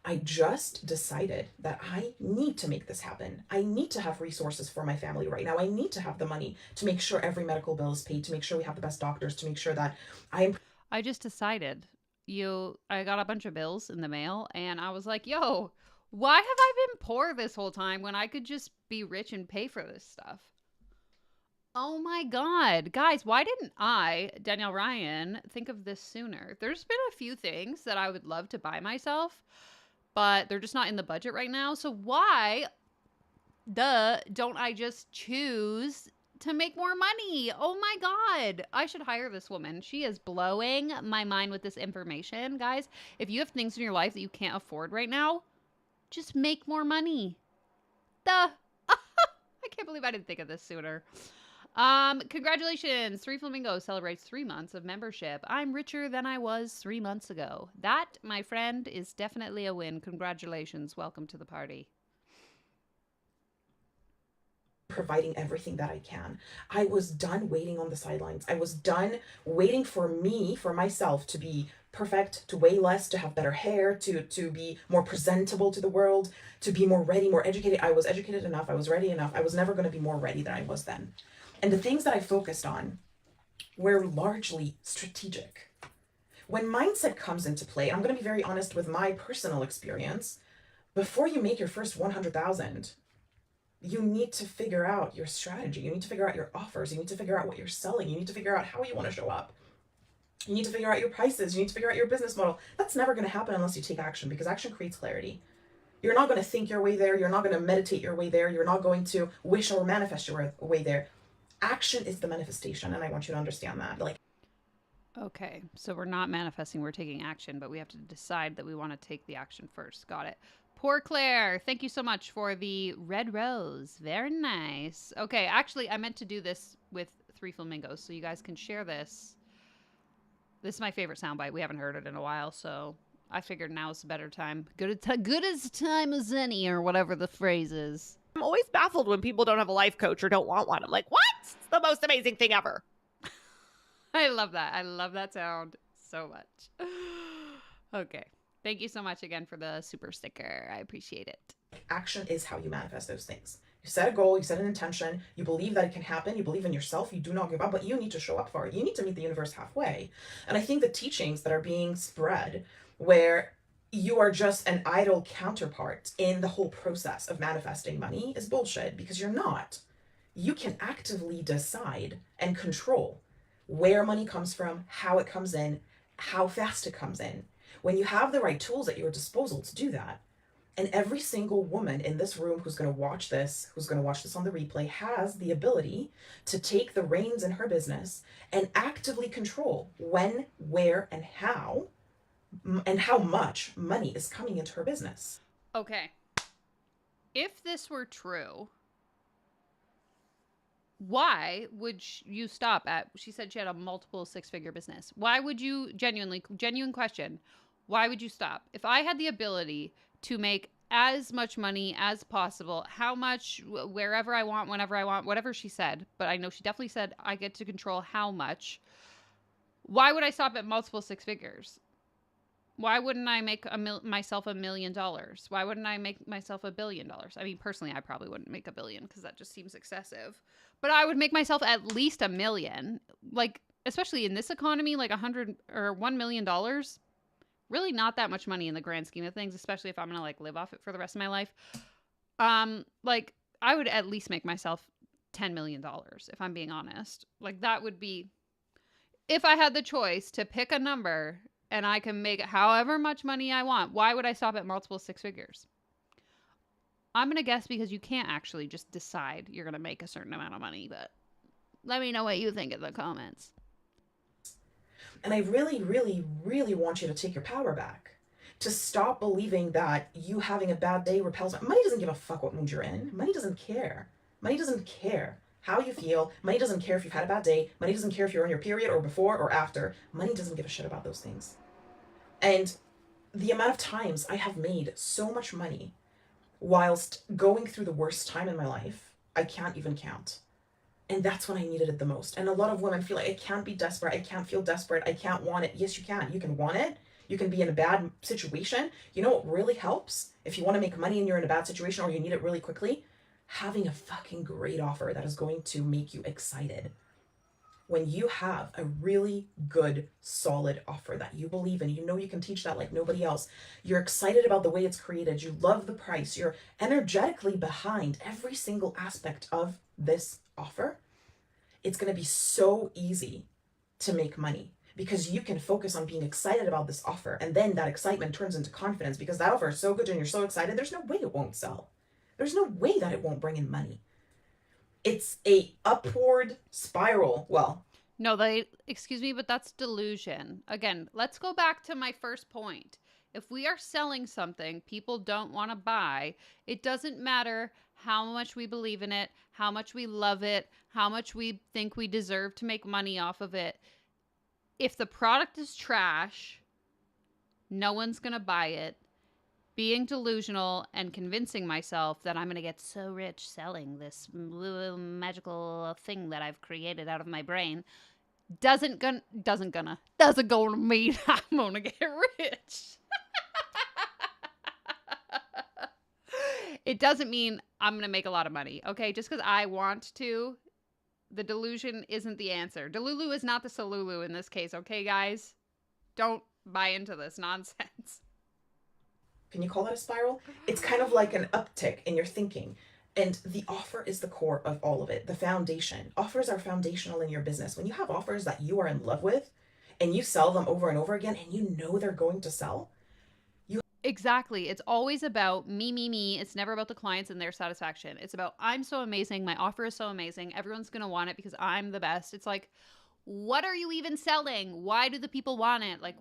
I just decided that I need to make this happen. I need to have resources for my family right now. I need to have the money to make sure every medical bill is paid, to make sure we have the best doctors, to make sure that I just decided I got a bunch of bills in the mail and I was like, yo, why have I been poor this whole time when I could just be rich and pay for this stuff? Oh my God. Guys, why didn't I, Danielle Ryan, think of this sooner? There's been a few things that I would love to buy myself, but they're just not in the budget right now. So why don't I just choose to make more money? Oh my God. I should hire this woman. She is blowing my mind with this information. Guys, if you have things in your life that you can't afford right now, just make more money. Duh. I can't believe I didn't think of this sooner. Congratulations. Three Flamingos celebrates 3 months of membership. I'm richer than I was 3 months ago. That, my friend, is definitely a win. Congratulations. Welcome to the party. providing everything that I can. I was done waiting on the sidelines. I was done waiting for me, for myself to be perfect, to weigh less, to have better hair, to be more presentable to the world, to be more ready, more educated. I was educated enough. I was ready enough. I was never going to be more ready than I was then. And the things that I focused on were largely strategic. When mindset comes into play, I'm going to be very honest with my personal experience. Before you make your first 100,000, you need to figure out your strategy. You need to figure out your offers. You need to figure out what you're selling. You need to figure out how you want to show up. You need to figure out your prices. You need to figure out your business model. That's never going to happen unless you take action, because action creates clarity. You're not going to think your way there. You're not going to meditate your way there. You're not going to wish or manifest your way there. Action is the manifestation, and I want you to understand that. Okay, so we're not manifesting, we're taking action, but we have to decide that we want to take the action first. Got it. Poor Claire, thank you so much for the red rose. Very nice. Okay, actually, I meant to do this with Three Flamingos, so you guys can share this. This is my favorite soundbite. We haven't heard it in a while, so I figured now's a better time. Good as time as any, or whatever the phrase is. I'm always baffled when people don't have a life coach or don't want one. I'm like, what? It's the most amazing thing ever. I love that. I love that sound so much. Okay. Thank you so much again for the super sticker. I appreciate it. Action is how you manifest those things. You set a goal, you set an intention, you believe that it can happen, you believe in yourself, you do not give up, but you need to show up for it. You need to meet the universe halfway. And I think the teachings that are being spread where you are just an idle counterpart in the whole process of manifesting money is bullshit, because you're not. You can actively decide and control where money comes from, how it comes in, how fast it comes in. When you have the right tools at your disposal to do that, and every single woman in this room who's going to watch this on the replay, has the ability to take the reins in her business and actively control when, where, and how much money is coming into her business. Okay. If this were true, why would you stop at, she said she had a multiple six-figure business. Why would you, genuine question, why would you stop? If I had the ability to make as much money as possible, how much, wherever I want, whenever I want, whatever she said, but I know she definitely said I get to control how much, why would I stop at multiple six figures? Why wouldn't I make myself $1 million? Why wouldn't I make myself $1 billion? I mean, personally, I probably wouldn't make $1 billion because that just seems excessive. But I would make myself at least $1 million. Like, especially in this economy, like $100 or $1 million, really not that much money in the grand scheme of things, especially if I'm gonna like live off it for the rest of my life. Like I would at least make myself $10 million if I'm being honest. Like that would be, if I had the choice to pick a number and I can make however much money I want, why would I stop at multiple six figures? I'm going to guess because you can't actually just decide you're going to make a certain amount of money, but let me know what you think in the comments. And I really, really, really want you to take your power back. To stop believing that you having a bad day repels money. Money doesn't give a fuck what mood you're in. Money doesn't care. Money doesn't care how you feel. Money doesn't care if you've had a bad day. Money doesn't care if you're on your period or before or after. Money doesn't give a shit about those things. And the amount of times I have made so much money whilst going through the worst time in my life, I can't even count. And that's when I needed it the most. And a lot of women feel like, I can't be desperate. I can't feel desperate. I can't want it. Yes, you can. You can want it. You can be in a bad situation. You know what really helps? If you want to make money and you're in a bad situation or you need it really quickly, having a fucking great offer that is going to make you excited. When you have a really good, solid offer that you believe in, you know you can teach that like nobody else. You're excited about the way it's created. You love the price. You're energetically behind every single aspect of this offer. It's going to be so easy to make money because you can focus on being excited about this offer. And then that excitement turns into confidence because that offer is so good and you're so excited. There's no way it won't sell. There's no way that it won't bring in money. It's a upward spiral. Well, No, excuse me, but that's delusion. Again, let's go back to my first point. If we are selling something people don't want to buy, it doesn't matter how much we believe in it, how much we love it, how much we think we deserve to make money off of it. If the product is trash, no one's going to buy it. Being delusional and convincing myself that I'm going to get so rich selling this magical thing that I've created out of my brain doesn't gonna mean I'm gonna get rich. It doesn't mean I'm gonna make a lot of money, okay? Just because I want to, the delusion isn't the answer. Delulu is not the Solulu in this case, okay, guys? Don't buy into this nonsense. can you call that a spiral? It's kind of like an uptick in your thinking. And the offer is the core of all of it, the foundation. Offers are foundational in your business. When you have offers that you are in love with and you sell them over and over again and you know they're going to sell. Exactly. It's always about me. It's never about the clients and their satisfaction. It's about, I'm so amazing. My offer is so amazing. Everyone's going to want it because I'm the best. It's like, what are you even selling? Why do the people want it? Like,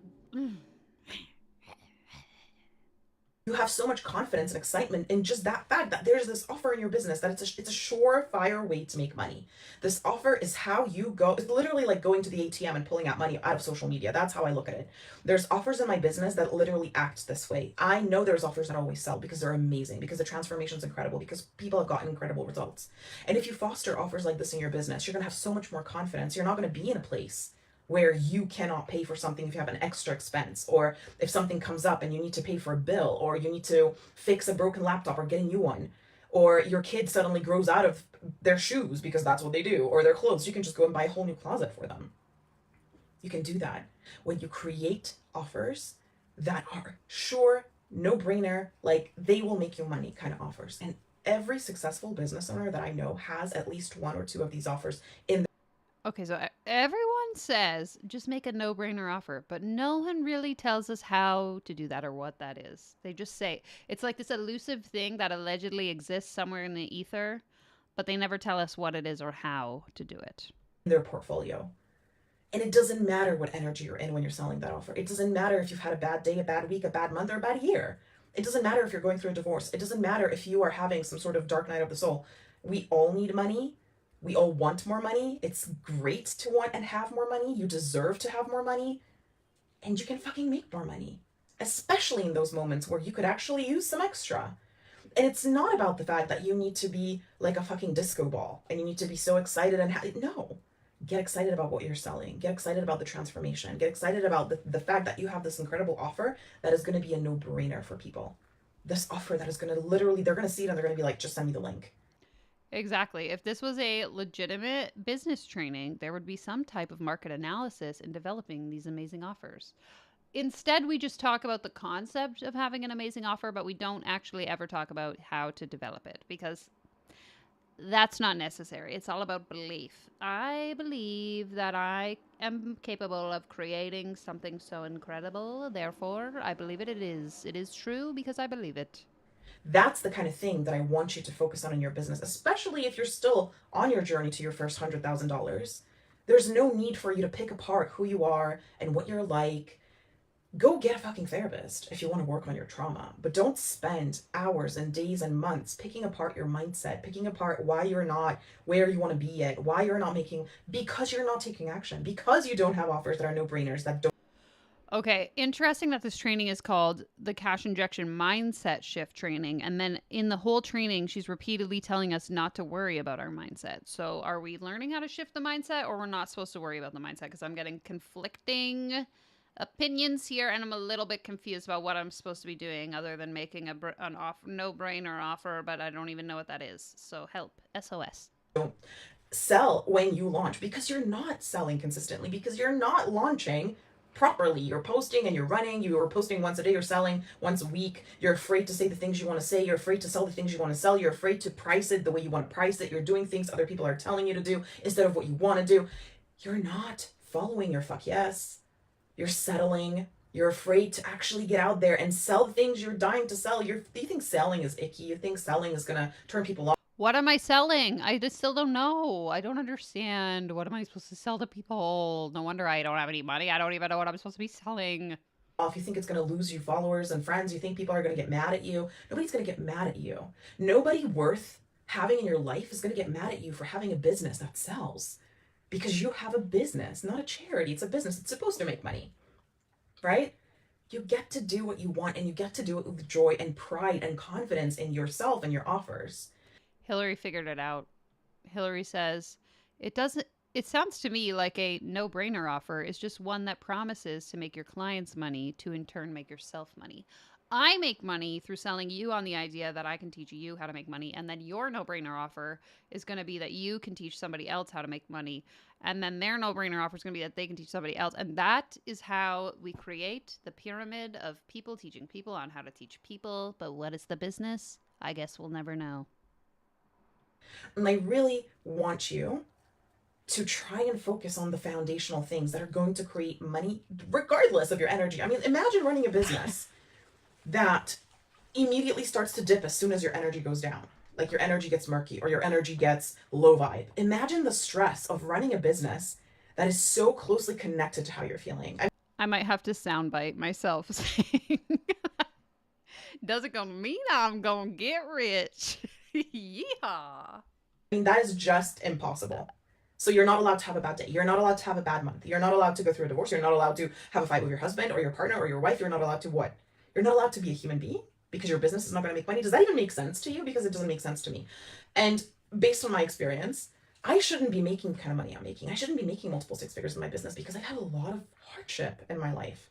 You have so much confidence and excitement in just that fact that there's this offer in your business that it's a surefire way to make money. This offer is how you go. It's literally like going to the ATM and pulling out money out of social media. That's how I look at it. There's offers in my business that literally act this way. I know there's offers that always sell because they're amazing, because the transformation is incredible, because people have gotten incredible results. And if you foster offers like this in your business, you're going to have so much more confidence. You're not going to be in a place where you cannot pay for something if you have an extra expense, or if something comes up and you need to pay for a bill, or you need to fix a broken laptop or get a new one, or your kid suddenly grows out of their shoes because that's what they do, or their clothes. You can just go and buy a whole new closet for them. You can do that when you create offers that are sure, no-brainer, like they will make you money kind of offers. And every successful business owner that I know has at least one or two of these offers in. okay, so everyone says just make a no-brainer offer, but no one really tells us how to do that or what that is. They just say it's like this elusive thing that allegedly exists somewhere in the ether, but they never tell us what it is or how to do it. Their portfolio. And it doesn't matter what energy you're in when you're selling that offer. It doesn't matter if you've had a bad day, a bad week, a bad month, or a bad year. It doesn't matter if you're going through a divorce. It doesn't matter if you are having some sort of dark night of the soul. We all need money. We all want more money. It's great to want and have more money. You deserve to have more money. And you can fucking make more money. Especially in those moments where you could actually use some extra. And it's not about the fact that you need to be like a fucking disco ball and you need to be so excited and no. Get excited about what you're selling. Get excited about the transformation. Get excited about the fact that you have this incredible offer that is going to be a no-brainer for people. This offer that is going to literally, they're going to see it and they're going to be like, just send me the link. Exactly. If this was a legitimate business training, there would be some type of market analysis in developing these amazing offers. Instead, we just talk about the concept of having an amazing offer, but we don't actually ever talk about how to develop it because that's not necessary. It's all about belief. I believe that I am capable of creating something so incredible. Therefore, I believe it is. It is true because I believe it. That's the kind of thing that I want you to focus on in your business, especially if you're still on your journey to your first $100,000. There's no need for you to pick apart who you are and what you're like. Go get a fucking therapist if you want to work on your trauma, but don't spend hours and days and months picking apart your mindset, picking apart why you're not where you want to be at, why you're not making, because you're not taking action, because you don't have offers that are no-brainers, that don't. Okay, interesting that this training is called the Cash Injection Mindset Shift Training. And then in the whole training, she's repeatedly telling us not to worry about our mindset. So are we learning how to shift the mindset, or we're not supposed to worry about the mindset? Because I'm getting conflicting opinions here, and I'm a little bit confused about what I'm supposed to be doing other than making an no-brainer offer, but I don't even know what that is. So help, SOS. Sell when you launch, because you're not selling consistently, because you're not launching properly. You're posting and you're running. You are posting once a day. You're selling once a week. You're afraid to say the things you want to say. You're afraid to sell the things you want to sell. You're afraid to price it the way you want to price it. You're doing things other people are telling you to do instead of what you want to do. You're not following your fuck yes. You're settling. You're afraid to actually get out there and sell the things you're dying to sell. You think selling is icky. You think selling is going to turn people off. What am I selling? I just still don't know. I don't understand. What am I supposed to sell to people? No wonder I don't have any money. I don't even know what I'm supposed to be selling. If you think it's going to lose you followers and friends, you think people are going to get mad at you. Nobody's going to get mad at you. Nobody worth having in your life is going to get mad at you for having a business that sells, because you have a business, not a charity. It's a business. It's supposed to make money, right? You get to do what you want, and you get to do it with joy and pride and confidence in yourself and your offers. Hillary figured it out. Hillary says, it sounds to me like a no-brainer offer is just one that promises to make your clients money to in turn make yourself money. I make money through selling you on the idea that I can teach you how to make money, and then your no-brainer offer is going to be that you can teach somebody else how to make money, and then their no-brainer offer is going to be that they can teach somebody else, and that is how we create the pyramid of people teaching people on how to teach people. But what is the business? I guess we'll never know. And I really want you to try and focus on the foundational things that are going to create money regardless of your energy. I mean, imagine running a business that immediately starts to dip as soon as your energy goes down. Like your energy gets murky or your energy gets low vibe. Imagine the stress of running a business that is so closely connected to how you're feeling. I might have to soundbite myself saying, doesn't gonna mean I'm gonna get rich. Yeehaw. I mean, that is just impossible. So you're not allowed to have a bad day. You're not allowed to have a bad month. You're not allowed to go through a divorce. You're not allowed to have a fight with your husband or your partner or your wife. You're not allowed to what? You're not allowed to be a human being because your business is not going to make money. Does that even make sense to you? Because it doesn't make sense to me. And based on my experience, I shouldn't be making the kind of money I'm making. I shouldn't be making multiple six figures in my business because I've had a lot of hardship in my life.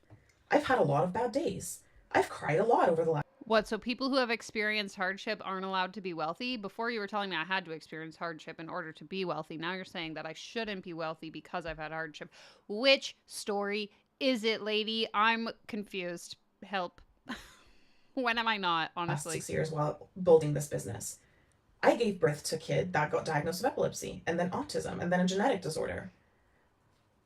I've had a lot of bad days. I've cried a lot over the last. What, so people who have experienced hardship aren't allowed to be wealthy? Before you were telling me I had to experience hardship in order to be wealthy. Now you're saying that I shouldn't be wealthy because I've had hardship. Which story is it, lady? I'm confused. Help. When am I not, honestly? 6 years while building this business. I gave birth to a kid that got diagnosed with epilepsy and then autism and then a genetic disorder.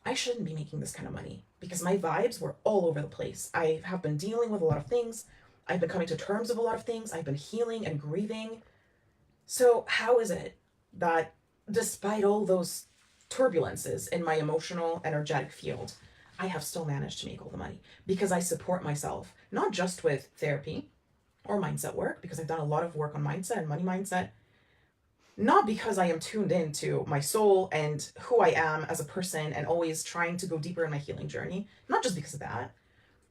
I shouldn't be making this kind of money because my vibes were all over the place. I have been dealing with a lot of things. I've been coming to terms with a lot of things. I've been healing and grieving. So how is it that despite all those turbulences in my emotional, energetic field, I have still managed to make all the money? Because I support myself, not just with therapy or mindset work, because I've done a lot of work on mindset and money mindset, not because I am tuned into my soul and who I am as a person and always trying to go deeper in my healing journey, not just because of that,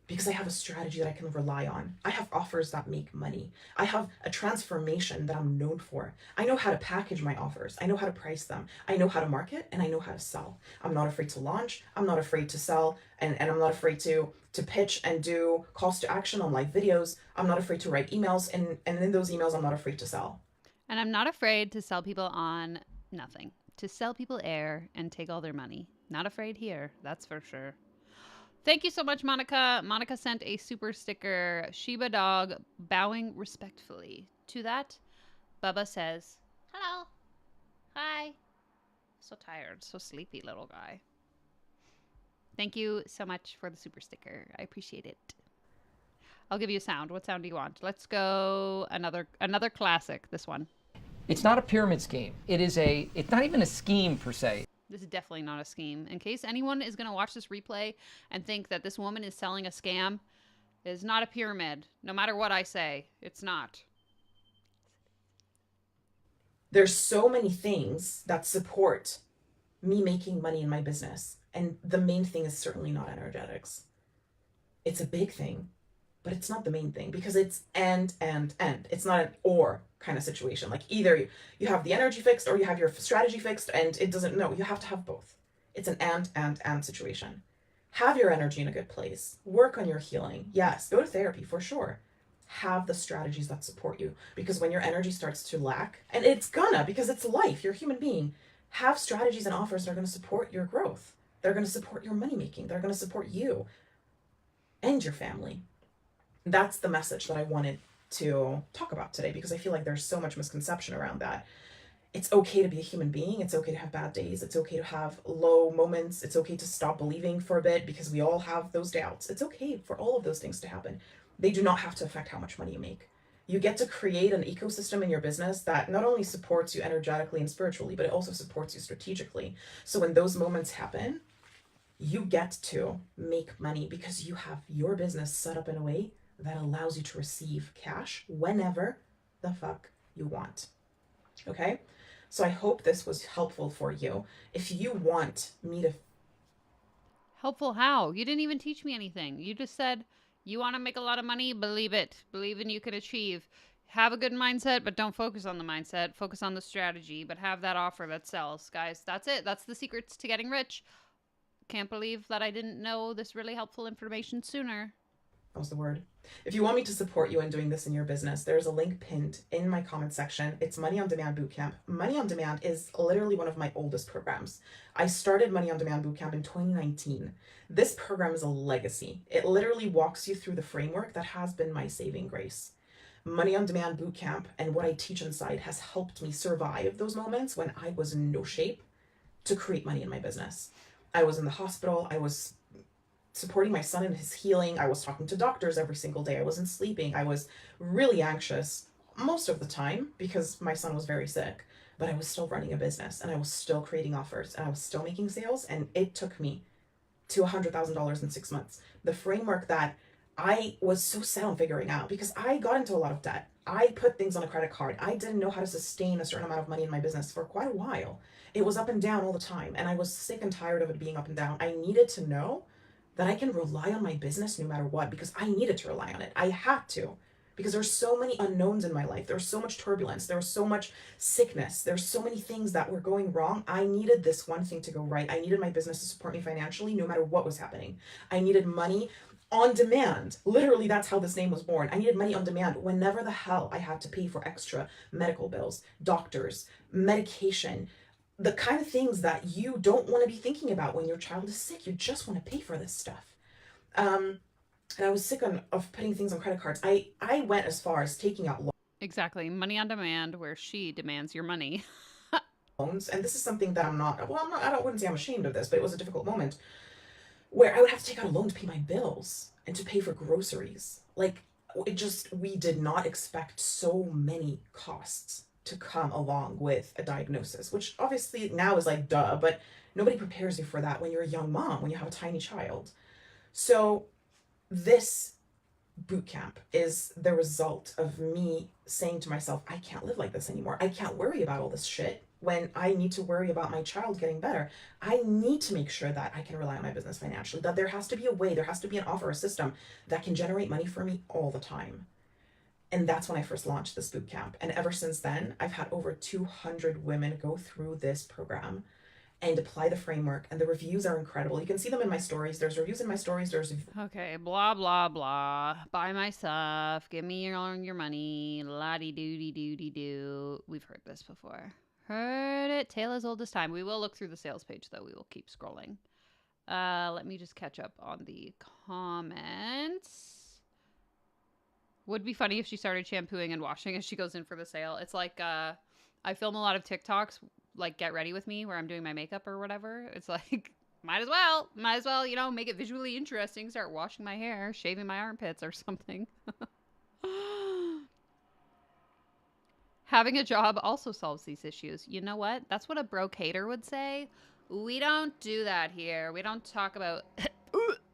because I have a strategy that I can rely on. I have offers that make money. I have a transformation that I'm known for. I know how to package my offers. I know how to price them. I know how to market and I know how to sell. I'm not afraid to launch. I'm not afraid to sell. And I'm not afraid to pitch and do calls to action on live videos. I'm not afraid to write emails. And in those emails, I'm not afraid to sell. And I'm not afraid to sell people on nothing. To sell people air and take all their money. Not afraid here, that's for sure. Thank you so much, Monica. Monica sent a super sticker, Shiba dog, bowing respectfully. To that, Bubba says, hello. Hi. So tired, so sleepy little guy. Thank you so much for the super sticker. I appreciate it. I'll give you a sound. What sound do you want? Let's go another classic, this one. It's not a pyramid scheme. It's not even a scheme per se. This is definitely not a scheme. In case anyone is going to watch this replay and think that this woman is selling a scam, it is not a pyramid. No matter what I say, it's not. There's so many things that support me making money in my business. And the main thing is certainly not energetics. It's a big thing, but it's not the main thing because it's and. It's not an or kind of situation. Like either you have the energy fixed or you have your strategy fixed, and it doesn't, no, you have to have both. It's an and situation. Have your energy in a good place. Work on your healing. Yes, go to therapy for sure. Have the strategies that support you, because when your energy starts to lack, and it's gonna, because it's life, you're a human being, have strategies and offers that are going to support your growth. They're going to support your money making. They're going to support you and your family. That's the message that I wanted to talk about today, because I feel like there's so much misconception around that. It's okay to be a human being. It's okay to have bad days. It's okay to have low moments. It's okay to stop believing for a bit, because we all have those doubts. It's okay for all of those things to happen. They do not have to affect how much money you make. You get to create an ecosystem in your business that not only supports you energetically and spiritually, but it also supports you strategically. So when those moments happen, you get to make money because you have your business set up in a way that allows you to receive cash whenever the fuck you want. Okay? So I hope this was helpful for you. If you want me to... Helpful how? You didn't even teach me anything. You just said you want to make a lot of money, believe it. Believe in you can achieve. Have a good mindset, but don't focus on the mindset. Focus on the strategy, but have that offer that sells. Guys, that's it. That's the secrets to getting rich. Can't believe that I didn't know this really helpful information sooner. That was the word. If you want me to support you in doing this in your business, there's a link pinned in my comment section. It's Money on Demand Bootcamp. Money on Demand is literally one of my oldest programs. I started Money on Demand Bootcamp in 2019. This program is a legacy. It literally walks you through the framework that has been my saving grace. Money on Demand Bootcamp and what I teach inside has helped me survive those moments when I was in no shape to create money in my business. I was in the hospital. I was supporting my son in his healing. I was talking to doctors every single day. I wasn't sleeping. I was really anxious most of the time because my son was very sick, but I was still running a business and I was still creating offers and I was still making sales, and it took me to $100,000 in 6 months. The framework that I was so set on figuring out, because I got into a lot of debt. I put things on a credit card. I didn't know how to sustain a certain amount of money in my business for quite a while. It was up and down all the time, and I was sick and tired of it being up and down. I needed to know that I can rely on my business no matter what, because I needed to rely on it. I had to, because there's so many unknowns in my life. There was so much turbulence. There was so much sickness. There's so many things that were going wrong. I needed this one thing to go right. I needed my business to support me financially no matter what was happening. I needed money on demand. Literally, that's how this name was born. I needed money on demand whenever the hell I had to pay for extra medical bills, doctors, medication, the kind of things that you don't want to be thinking about when your child is sick. You just want to pay for this stuff. And I was sick of putting things on credit cards. I went as far as taking out Exactly. Money on demand, where she demands your money. loans. And this is something that I wouldn't say I'm ashamed of this, but it was a difficult moment where I would have to take out a loan to pay my bills and to pay for groceries. Like, we did not expect so many costs to come along with a diagnosis, which obviously now is like, duh, but nobody prepares you for that when you're a young mom, when you have a tiny child. So this boot camp is the result of me saying to myself, I can't live like this anymore. I can't worry about all this shit when I need to worry about my child getting better. I need to make sure that I can rely on my business financially, that there has to be a way, there has to be an offer, a system that can generate money for me all the time. And that's when I first launched this boot camp. And ever since then, I've had over 200 women go through this program and apply the framework, and the reviews are incredible. You can see them in my stories. There's reviews in my stories. Okay, blah, blah, blah. Buy my stuff. Give me your money. La-di-doo-dee-doo-dee-doo. We've heard this before. Heard it. Tale as old as time. We will look through the sales page, though. We will keep scrolling. Let me just catch up on the comments. Would be funny if she started shampooing and washing as she goes in for the sale. It's like I film a lot of TikToks, like get ready with me, where I'm doing my makeup or whatever. It's like might as well, you know, make it visually interesting. Start washing my hair, shaving my armpits or something. Having a job also solves these issues. You know what? That's what a brocator would say. We don't do that here. We don't talk about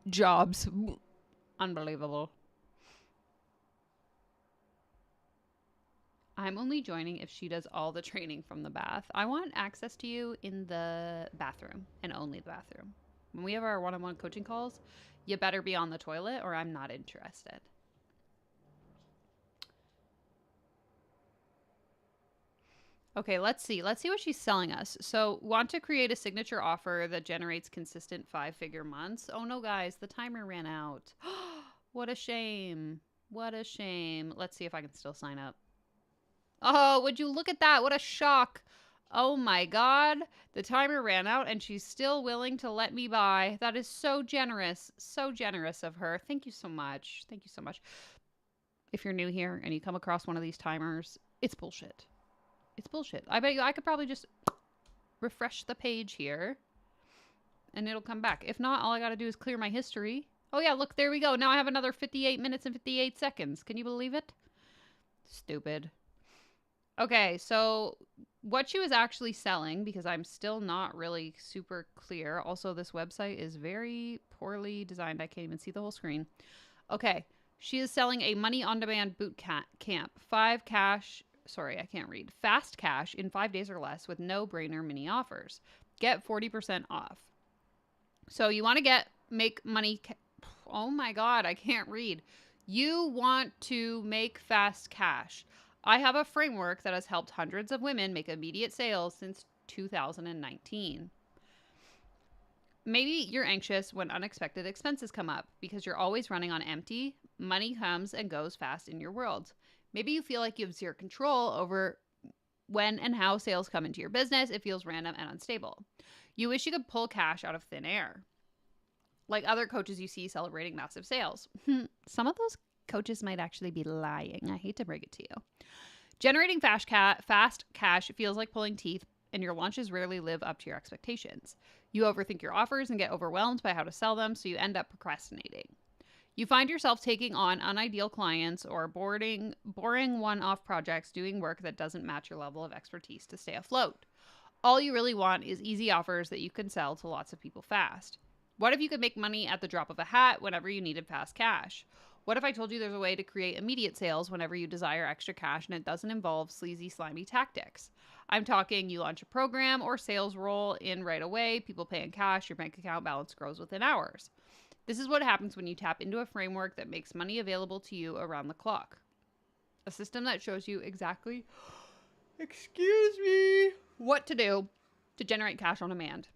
jobs. Unbelievable. I'm only joining if she does all the training from the bath. I want access to you in the bathroom and only the bathroom. When we have our one-on-one coaching calls, you better be on the toilet or I'm not interested. Okay, let's see. Let's see what she's selling us. So, want to create a signature offer that generates consistent 5-figure months? Oh no, guys, the timer ran out. What a shame. What a shame. Let's see if I can still sign up. Oh, would you look at that? What a shock. Oh my God. The timer ran out and she's still willing to let me buy. That is so generous. So generous of her. Thank you so much. Thank you so much. If you're new here and you come across one of these timers, it's bullshit. It's bullshit. I bet you I could probably just refresh the page here and it'll come back. If not, all I got to do is clear my history. Oh yeah, look, there we go. Now I have another 58 minutes and 58 seconds. Can you believe it? Stupid. Okay, so what she was actually selling, because I'm still not really super clear. Also, this website is very poorly designed. I can't even see the whole screen. Okay, she is selling a money on demand boot camp. Fast cash in 5 days or less with no brainer mini offers. Get 40% off. So you want to make money. Oh my God, I can't read. You want to make fast cash. I have a framework that has helped hundreds of women make immediate sales since 2019. Maybe you're anxious when unexpected expenses come up because you're always running on empty. Money comes and goes fast in your world. Maybe you feel like you have zero control over when and how sales come into your business. It feels random and unstable. You wish you could pull cash out of thin air, like other coaches you see celebrating massive sales. Some of those coaches might actually be lying. I hate to break it to you. Generating fast cash feels like pulling teeth, and your launches rarely live up to your expectations. You overthink your offers and get overwhelmed by how to sell them, so you end up procrastinating. You find yourself taking on unideal clients or boring one-off projects, doing work that doesn't match your level of expertise to stay afloat. All you really want is easy offers that you can sell to lots of people fast. What if you could make money at the drop of a hat whenever you needed fast cash? What if I told you there's a way to create immediate sales whenever you desire extra cash and it doesn't involve sleazy, slimy tactics? I'm talking you launch a program or sales roll in right away, people pay in cash, your bank account balance grows within hours. This is what happens when you tap into a framework that makes money available to you around the clock. A system that shows you exactly, what to do to generate cash on demand.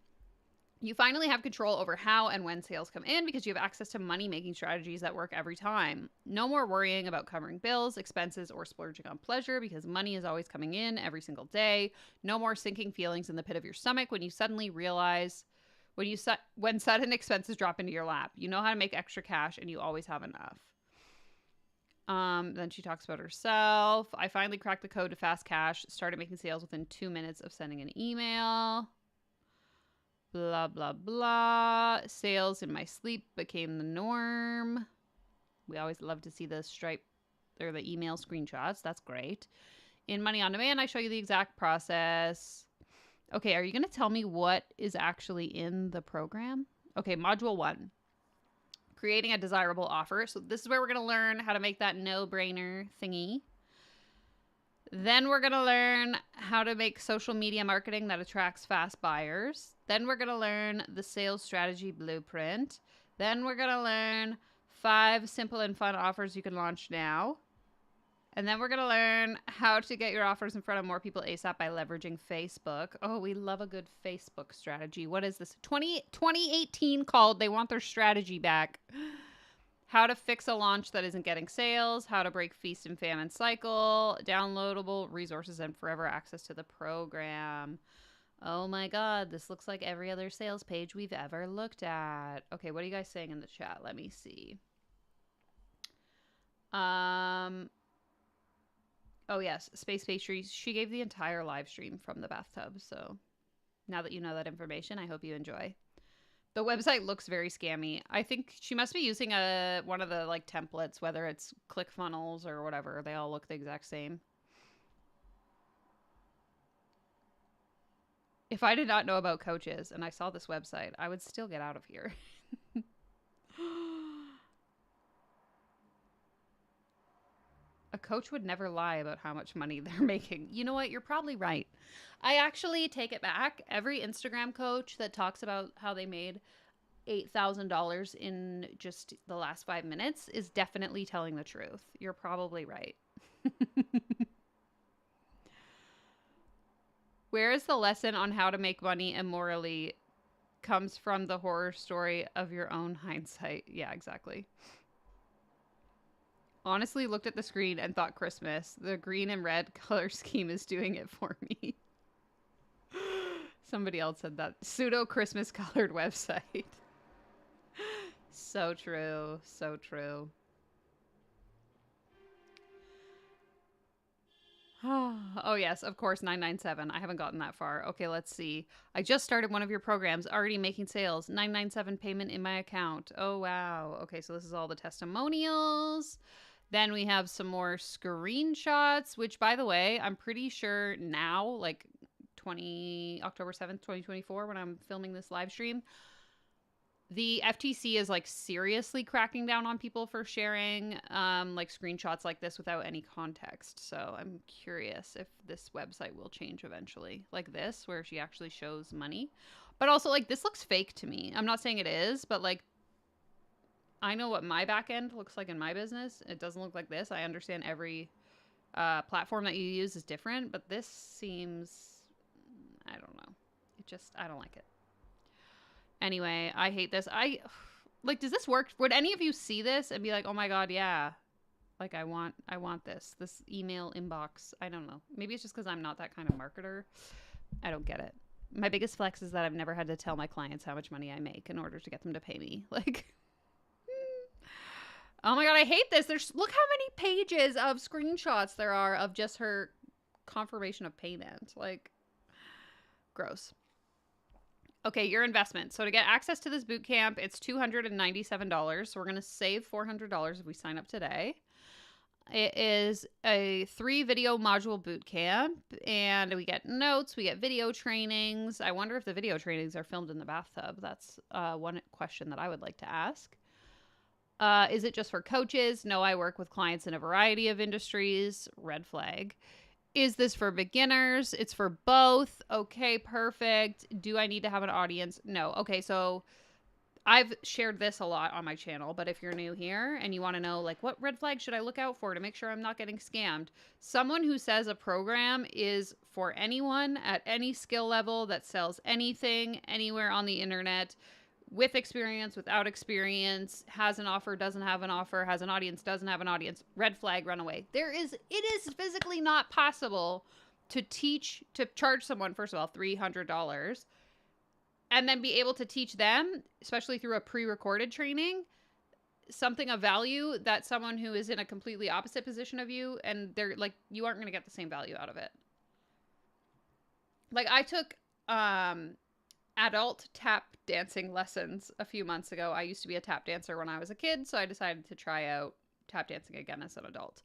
You finally have control over how and when sales come in because you have access to money-making strategies that work every time. No more worrying about covering bills, expenses, or splurging on pleasure because money is always coming in every single day. No more sinking feelings in the pit of your stomach when you suddenly realize when sudden expenses drop into your lap. You know how to make extra cash and you always have enough. Then she talks about herself. I finally cracked the code to fast cash, started making sales within 2 minutes of sending an email. Blah, blah, blah. Sales in my sleep became the norm. We always love to see the the email screenshots. That's great. In Money on Demand, I show you the exact process. Okay, are you going to tell me what is actually in the program? Okay, Module 1. Creating a desirable offer. So this is where we're going to learn how to make that no-brainer thingy. Then we're going to learn how to make social media marketing that attracts fast buyers. Then we're going to learn the sales strategy blueprint. Then we're going to learn 5 simple and fun offers you can launch now. And then we're going to learn how to get your offers in front of more people ASAP by leveraging Facebook. Oh, we love a good Facebook strategy. What is this? 2018 called. They want their strategy back. How to fix a launch that isn't getting sales, how to break feast and famine cycle, downloadable resources, and forever access to the program. Oh my God, this looks like every other sales page we've ever looked at. Okay, what are you guys saying in the chat? Let me see. Oh yes, Space Pastries. She gave the entire live stream from the bathtub. So now that you know that information, I hope you enjoy. The website looks very scammy. I think she must be using one of the like templates, whether it's ClickFunnels or whatever. They all look the exact same. If I did not know about coaches and I saw this website, I would still get out of here. A coach would never lie about how much money they're making. You know what? You're probably right. I actually take it back. Every Instagram coach that talks about how they made $8,000 in just the last 5 minutes is definitely telling the truth. You're probably right. Where is the lesson on how to make money immorally comes from the horror story of your own hindsight? Yeah, exactly. Honestly looked at the screen and thought Christmas. The green and red color scheme is doing it for me. Somebody else said that. Pseudo Christmas colored website. So true. So true. Oh, yes, of course, 997. I haven't gotten that far. Okay, let's see. I just started one of your programs, already making sales. 997 payment in my account. Oh, wow. Okay, so this is all the testimonials. Then we have some more screenshots, which, by the way, I'm pretty sure now, like October 7th, 2024, when I'm filming this live stream, the FTC is like seriously cracking down on people for sharing like screenshots like this without any context. So I'm curious if this website will change eventually, like this, where she actually shows money. But also, like, this looks fake to me. I'm not saying it is, but like, I know what my back end looks like in my business. It doesn't look like this. I understand every platform that you use is different, but this seems, I don't know. I don't like it. Anyway, I hate this. Like, does this work? Would any of you see this and be like, oh my God, yeah. Like, I want this email inbox. I don't know. Maybe it's just because I'm not that kind of marketer. I don't get it. My biggest flex is that I've never had to tell my clients how much money I make in order to get them to pay me. Like, oh my God, I hate this. Look how many pages of screenshots there are of just her confirmation of payment. Like, gross. Okay, your investment. So to get access to this boot camp, it's $297. So we're going to save $400 if we sign up today. It is a 3-video module boot camp, and we get notes, we get video trainings. I wonder if the video trainings are filmed in the bathtub. That's one question that I would like to ask. Is it just for coaches? No, I work with clients in a variety of industries. Red flag. Is this for beginners? It's for both. Okay, perfect. Do I need to have an audience? No. Okay, so I've shared this a lot on my channel, but if you're new here and you want to know, like, what red flag should I look out for to make sure I'm not getting scammed? Someone who says a program is for anyone at any skill level that sells anything, anywhere on the internet, with experience, without experience, has an offer, doesn't have an offer, has an audience, doesn't have an audience, red flag, run away. It is physically not possible to charge someone, first of all, $300, and then be able to teach them, especially through a pre-recorded training, something of value that someone who is in a completely opposite position of you, and they're like, you aren't going to get the same value out of it. Like, I took, adult tap dancing lessons a few months ago. I used to be a tap dancer when I was a kid, so I decided to try out tap dancing again as an adult.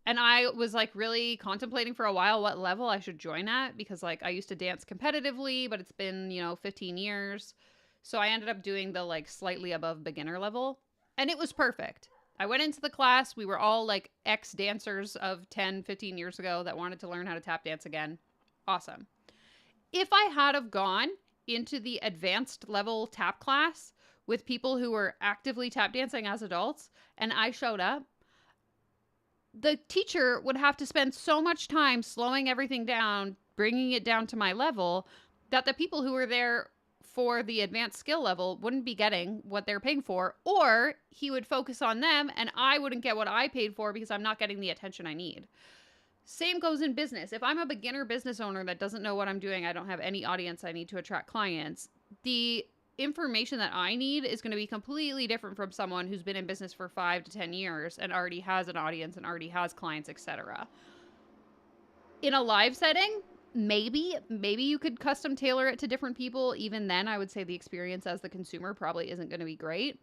And I was like really contemplating for a while what level I should join at, because like I used to dance competitively, but it's been, 15 years. So I ended up doing the like slightly above beginner level, and it was perfect. I went into the class. We were all like ex-dancers of 10, 15 years ago that wanted to learn how to tap dance again. Awesome. If I had have gone into the advanced level tap class with people who were actively tap dancing as adults, and I showed up, the teacher would have to spend so much time slowing everything down, bringing it down to my level, that the people who were there for the advanced skill level wouldn't be getting what they're paying for, or he would focus on them and I wouldn't get what I paid for because I'm not getting the attention I need. Same goes in business. If I'm a beginner business owner that doesn't know what I'm doing, I don't have any audience I need to attract clients, the information that I need is going to be completely different from someone who's been in business for 5 to 10 years and already has an audience and already has clients, etc. In a live setting, maybe you could custom tailor it to different people. Even then, I would say the experience as the consumer probably isn't going to be great.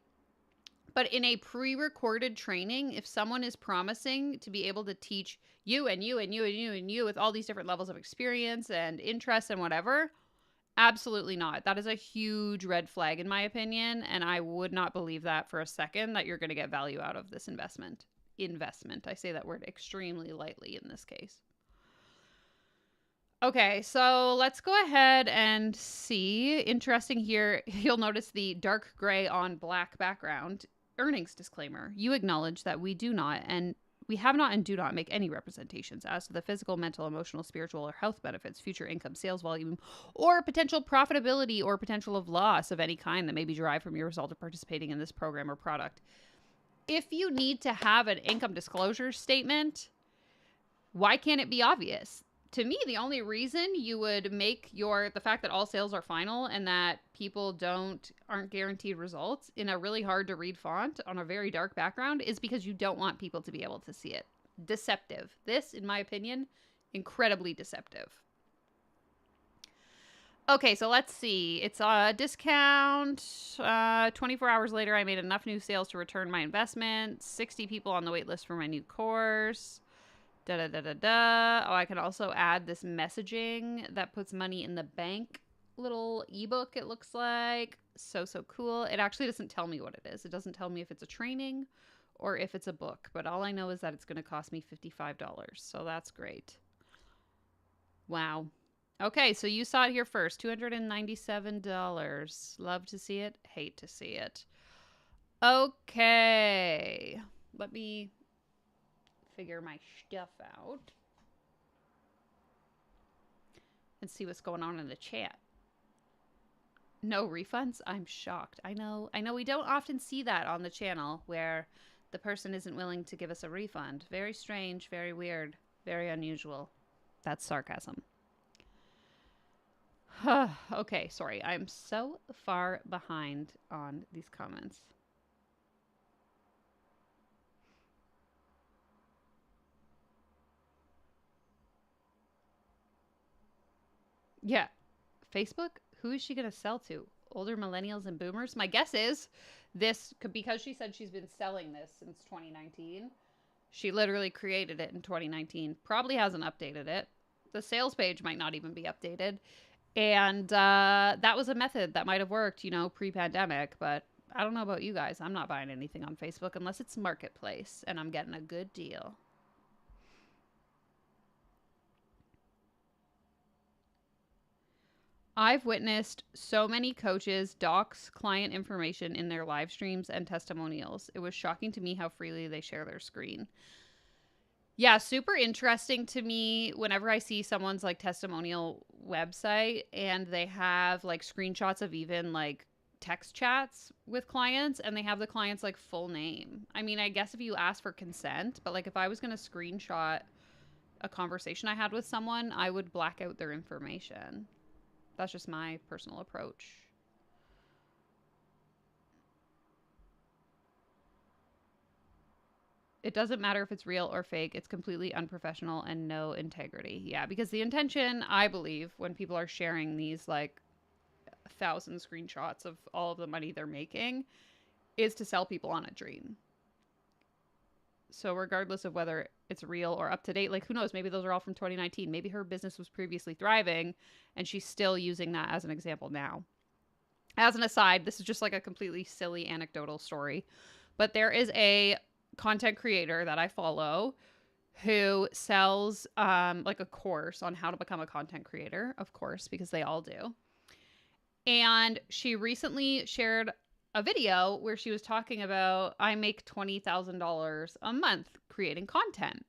But in a pre-recorded training, if someone is promising to be able to teach you and you and you and you and you with all these different levels of experience and interest and whatever, absolutely not. That is a huge red flag in my opinion, and I would not believe that for a second that you're going to get value out of this investment. I say that word extremely lightly in this case. Okay, so let's go ahead and see. Interesting here, you'll notice the dark gray on black background. Earnings disclaimer. You acknowledge that we have not and do not make any representations as to the physical, mental, emotional, spiritual, or health benefits, future income, sales volume, or potential profitability or potential of loss of any kind that may be derived from your result of participating in this program or product. If you need to have an income disclosure statement, why can't it be obvious? To me, the only reason you would make the fact that all sales are final and that people aren't guaranteed results in a really hard to read font on a very dark background is because you don't want people to be able to see it. Deceptive. This, in my opinion, incredibly deceptive. Okay, so let's see. It's a discount. 24 hours later, I made enough new sales to return my investment. 60 people on the wait list for my new course. Oh, I can also add this messaging that puts money in the bank little ebook, it looks like. So cool. It actually doesn't tell me what it is. It doesn't tell me if it's a training or if it's a book, but all I know is that it's going to cost me $55. So that's great. Wow. Okay, so you saw it here first. $297. Love to see it. Hate to see it. Okay. Let me figure my stuff out and see what's going on in the chat. No refunds? I'm shocked. I know we don't often see that on the channel where the person isn't willing to give us a refund. Very strange, very weird, very unusual. That's sarcasm. Okay, sorry. I'm so far behind on these comments. Yeah. Facebook? Who is she going to sell to? Older millennials and boomers? My guess is because she said she's been selling this since 2019. She literally created it in 2019. Probably hasn't updated it. The sales page might not even be updated. And that was a method that might have worked, pre-pandemic. But I don't know about you guys. I'm not buying anything on Facebook unless it's Marketplace and I'm getting a good deal. I've witnessed so many coaches dox client information in their live streams and testimonials. It was shocking to me how freely they share their screen. Yeah, super interesting to me whenever I see someone's like testimonial website and they have like screenshots of even like text chats with clients and they have the client's like full name. I mean, I guess if you ask for consent, but like if I was going to screenshot a conversation I had with someone, I would black out their information. That's just my personal approach. It doesn't matter if it's real or fake. It's completely unprofessional and no integrity. Yeah, because the intention, I believe, when people are sharing these like 1,000 screenshots of all of the money they're making is to sell people on a dream. So regardless of whether it's real or up to date, like who knows, maybe those are all from 2019. Maybe her business was previously thriving and she's still using that as an example now. As an aside, this is just like a completely silly anecdotal story, but there is a content creator that I follow who sells like a course on how to become a content creator, of course, because they all do. And she recently shared a video where she was talking about, I make $20,000 a month creating content.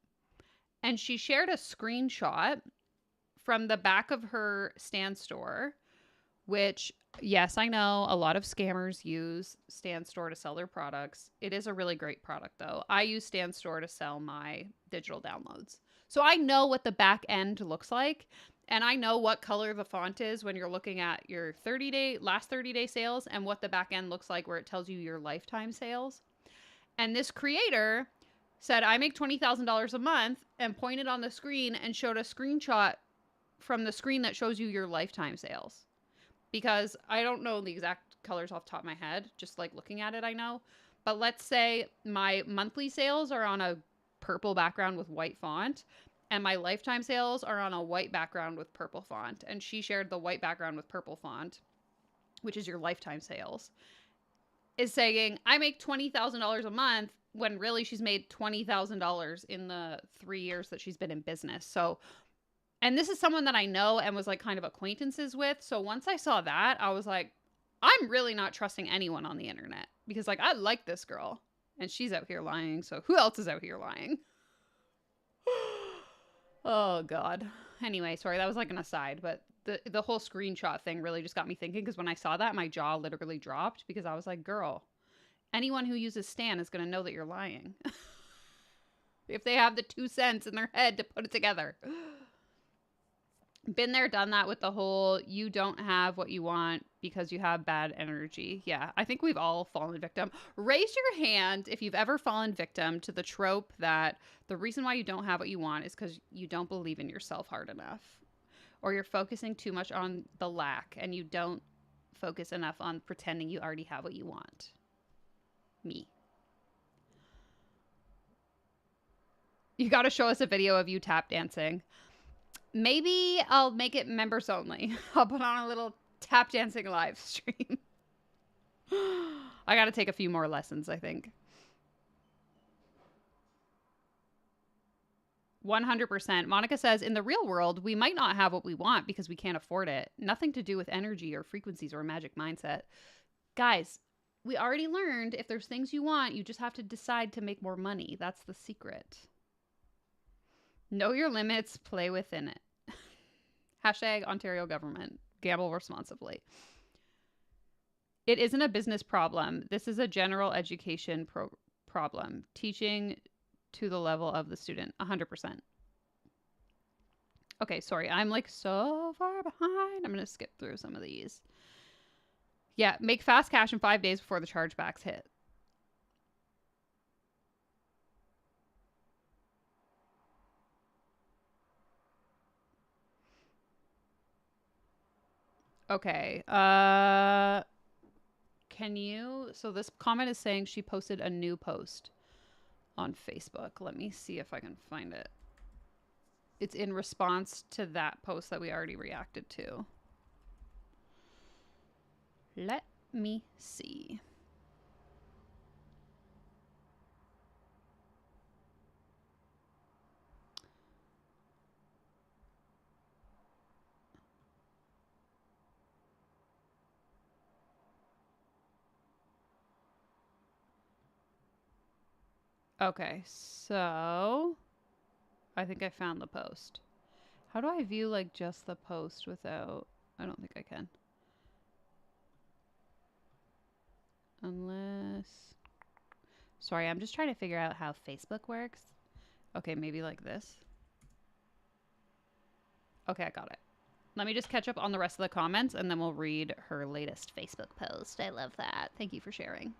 And she shared a screenshot from the back of her Stan Store, which, yes, I know a lot of scammers use Stan Store to sell their products. It is a really great product, though. I use Stan Store to sell my digital downloads. So I know what the back end looks like. And I know what color the font is when you're looking at your last 30-day sales and what the back end looks like where it tells you your lifetime sales. And this creator said, I make $20,000 a month and pointed on the screen and showed a screenshot from the screen that shows you your lifetime sales. Because I don't know the exact colors off the top of my head, just like looking at it, I know. But let's say my monthly sales are on a purple background with white font. And my lifetime sales are on a white background with purple font. And she shared the white background with purple font, which is your lifetime sales, is saying, I make $20,000 a month when really she's made $20,000 in the 3 years that she's been in business. So And this is someone that I know and was like kind of acquaintances with. So once I saw that, I was like, I'm really not trusting anyone on the internet because like I like this girl and she's out here lying. So who else is out here lying? Oh God. Anyway, sorry, that was like an aside, but the whole screenshot thing really just got me thinking because when I saw that, my jaw literally dropped because I was like, girl, anyone who uses Stan is going to know that you're lying. If they have the 2 cents in their head to put it together. Been there, done that with the whole you don't have what you want because you have bad energy. Yeah, I think we've all fallen victim. Raise your hand if you've ever fallen victim to the trope that the reason why you don't have what you want is because you don't believe in yourself hard enough. Or you're focusing too much on the lack and you don't focus enough on pretending you already have what you want. Me. You got to show us a video of you tap dancing. Maybe I'll make it members only. I'll put on a little tap dancing live stream. I got to take a few more lessons, I think. 100%. Monica says, in the real world, we might not have what we want because we can't afford it. Nothing to do with energy or frequencies or magic mindset. Guys, we already learned if there's things you want, you just have to decide to make more money. That's the secret. Know your limits, play within it. Hashtag Ontario government. Gamble responsibly. It isn't a business problem. This is a general education problem. Teaching to the level of the student. 100%. Okay, sorry. I'm like so far behind. I'm going to skip through some of these. Yeah, make fast cash in 5 days before the chargebacks hit. Okay. Can you... So this comment is saying she posted a new post on Facebook. Let me see if I can find it. It's in response to that post that we already reacted to. Let me see. Okay, so I think I found the post. How do I view like just the post without... I don't think I can. Unless... Sorry, I'm just trying to figure out how Facebook works. Okay, maybe like this. Okay, I got it. Let me just catch up on the rest of the comments and then we'll read her latest Facebook post. I love that. Thank you for sharing.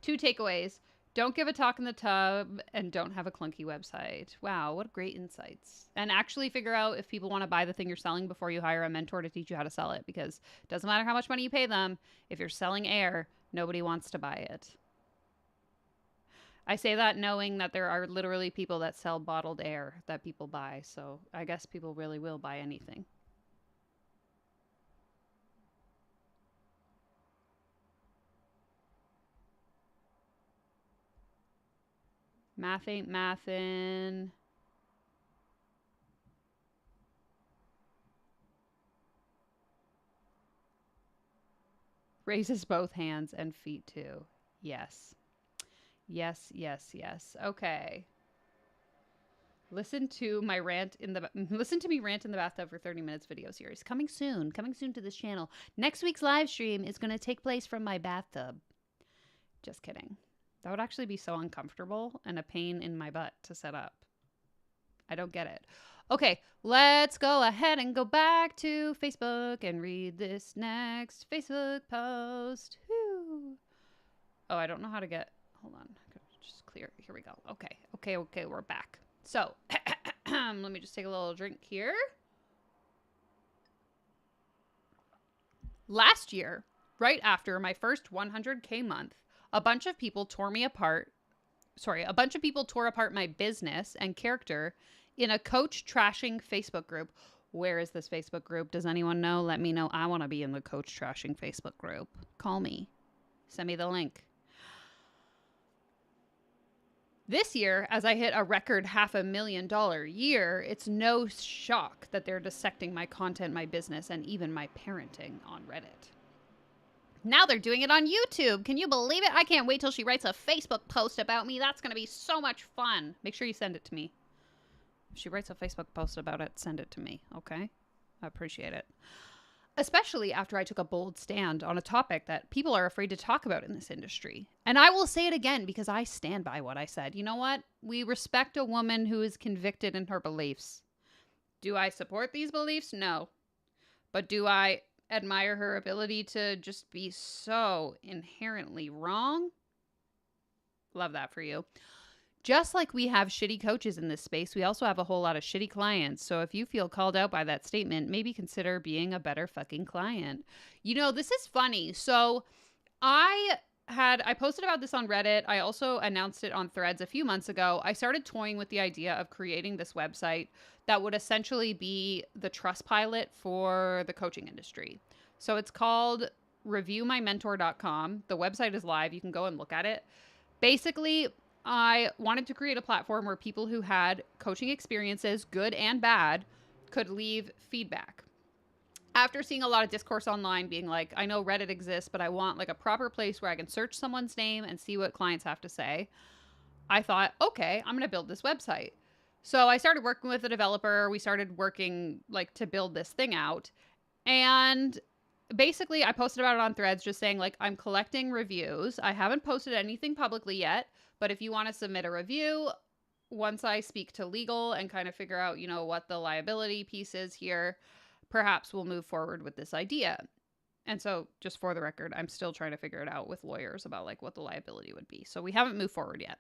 2 takeaways. Don't give a talk in the tub and don't have a clunky website. Wow, what great insights. And actually figure out if people want to buy the thing you're selling before you hire a mentor to teach you how to sell it, because it doesn't matter how much money you pay them. If you're selling air, nobody wants to buy it. I say that knowing that there are literally people that sell bottled air that people buy. So I guess people really will buy anything. Math ain't mathin'. Raises both hands and feet too. Yes. Yes, yes, yes. Okay. Listen to me rant in the bathtub for 30 minutes video series. Coming soon to this channel. Next week's live stream is going to take place from my bathtub. Just kidding. That would actually be so uncomfortable and a pain in my butt to set up. I don't get it. Okay, let's go ahead and go back to Facebook and read this next Facebook post. Whew. Oh, I don't know how to get... Hold on. Just clear. Here we go. Okay, we're back. So, let me just take a little drink here. Last year, right after my first 100K month, a bunch of people tore apart my business and character in a coach trashing Facebook group. Where is this Facebook group? Does anyone know? Let me know. I want to be in the coach trashing Facebook group. Call me. Send me the link. This year, as I hit a record $500,000 year, it's no shock that they're dissecting my content, my business, and even my parenting on Reddit. Now they're doing it on YouTube. Can you believe it? I can't wait till she writes a Facebook post about me. That's going to be so much fun. Make sure you send it to me. If she writes a Facebook post about it, send it to me, okay? I appreciate it. Especially after I took a bold stand on a topic that people are afraid to talk about in this industry. And I will say it again because I stand by what I said. You know what? We respect a woman who is convicted in her beliefs. Do I support these beliefs? No. But do I admire her ability to just be so inherently wrong? Love that for you. Just like we have shitty coaches in this space, we also have a whole lot of shitty clients. So if you feel called out by that statement, maybe consider being a better fucking client. You know, this is funny. So I posted about this on Reddit. I also announced it on Threads a few months ago. I started toying with the idea of creating this website that would essentially be the Trustpilot for the coaching industry. So it's called reviewmymentor.com. The website is live. You can go and look at it. Basically, I wanted to create a platform where people who had coaching experiences, good and bad, could leave feedback. After seeing a lot of discourse online being like, I know Reddit exists, but I want like a proper place where I can search someone's name and see what clients have to say, I thought, okay, I'm going to build this website. So I started working with a developer. We started working like to build this thing out. And basically I posted about it on Threads just saying like, I'm collecting reviews. I haven't posted anything publicly yet. But if you want to submit a review, once I speak to legal and kind of figure out, you know, what the liability piece is here, perhaps we'll move forward with this idea. And so just for the record, I'm still trying to figure it out with lawyers about like what the liability would be. So we haven't moved forward yet.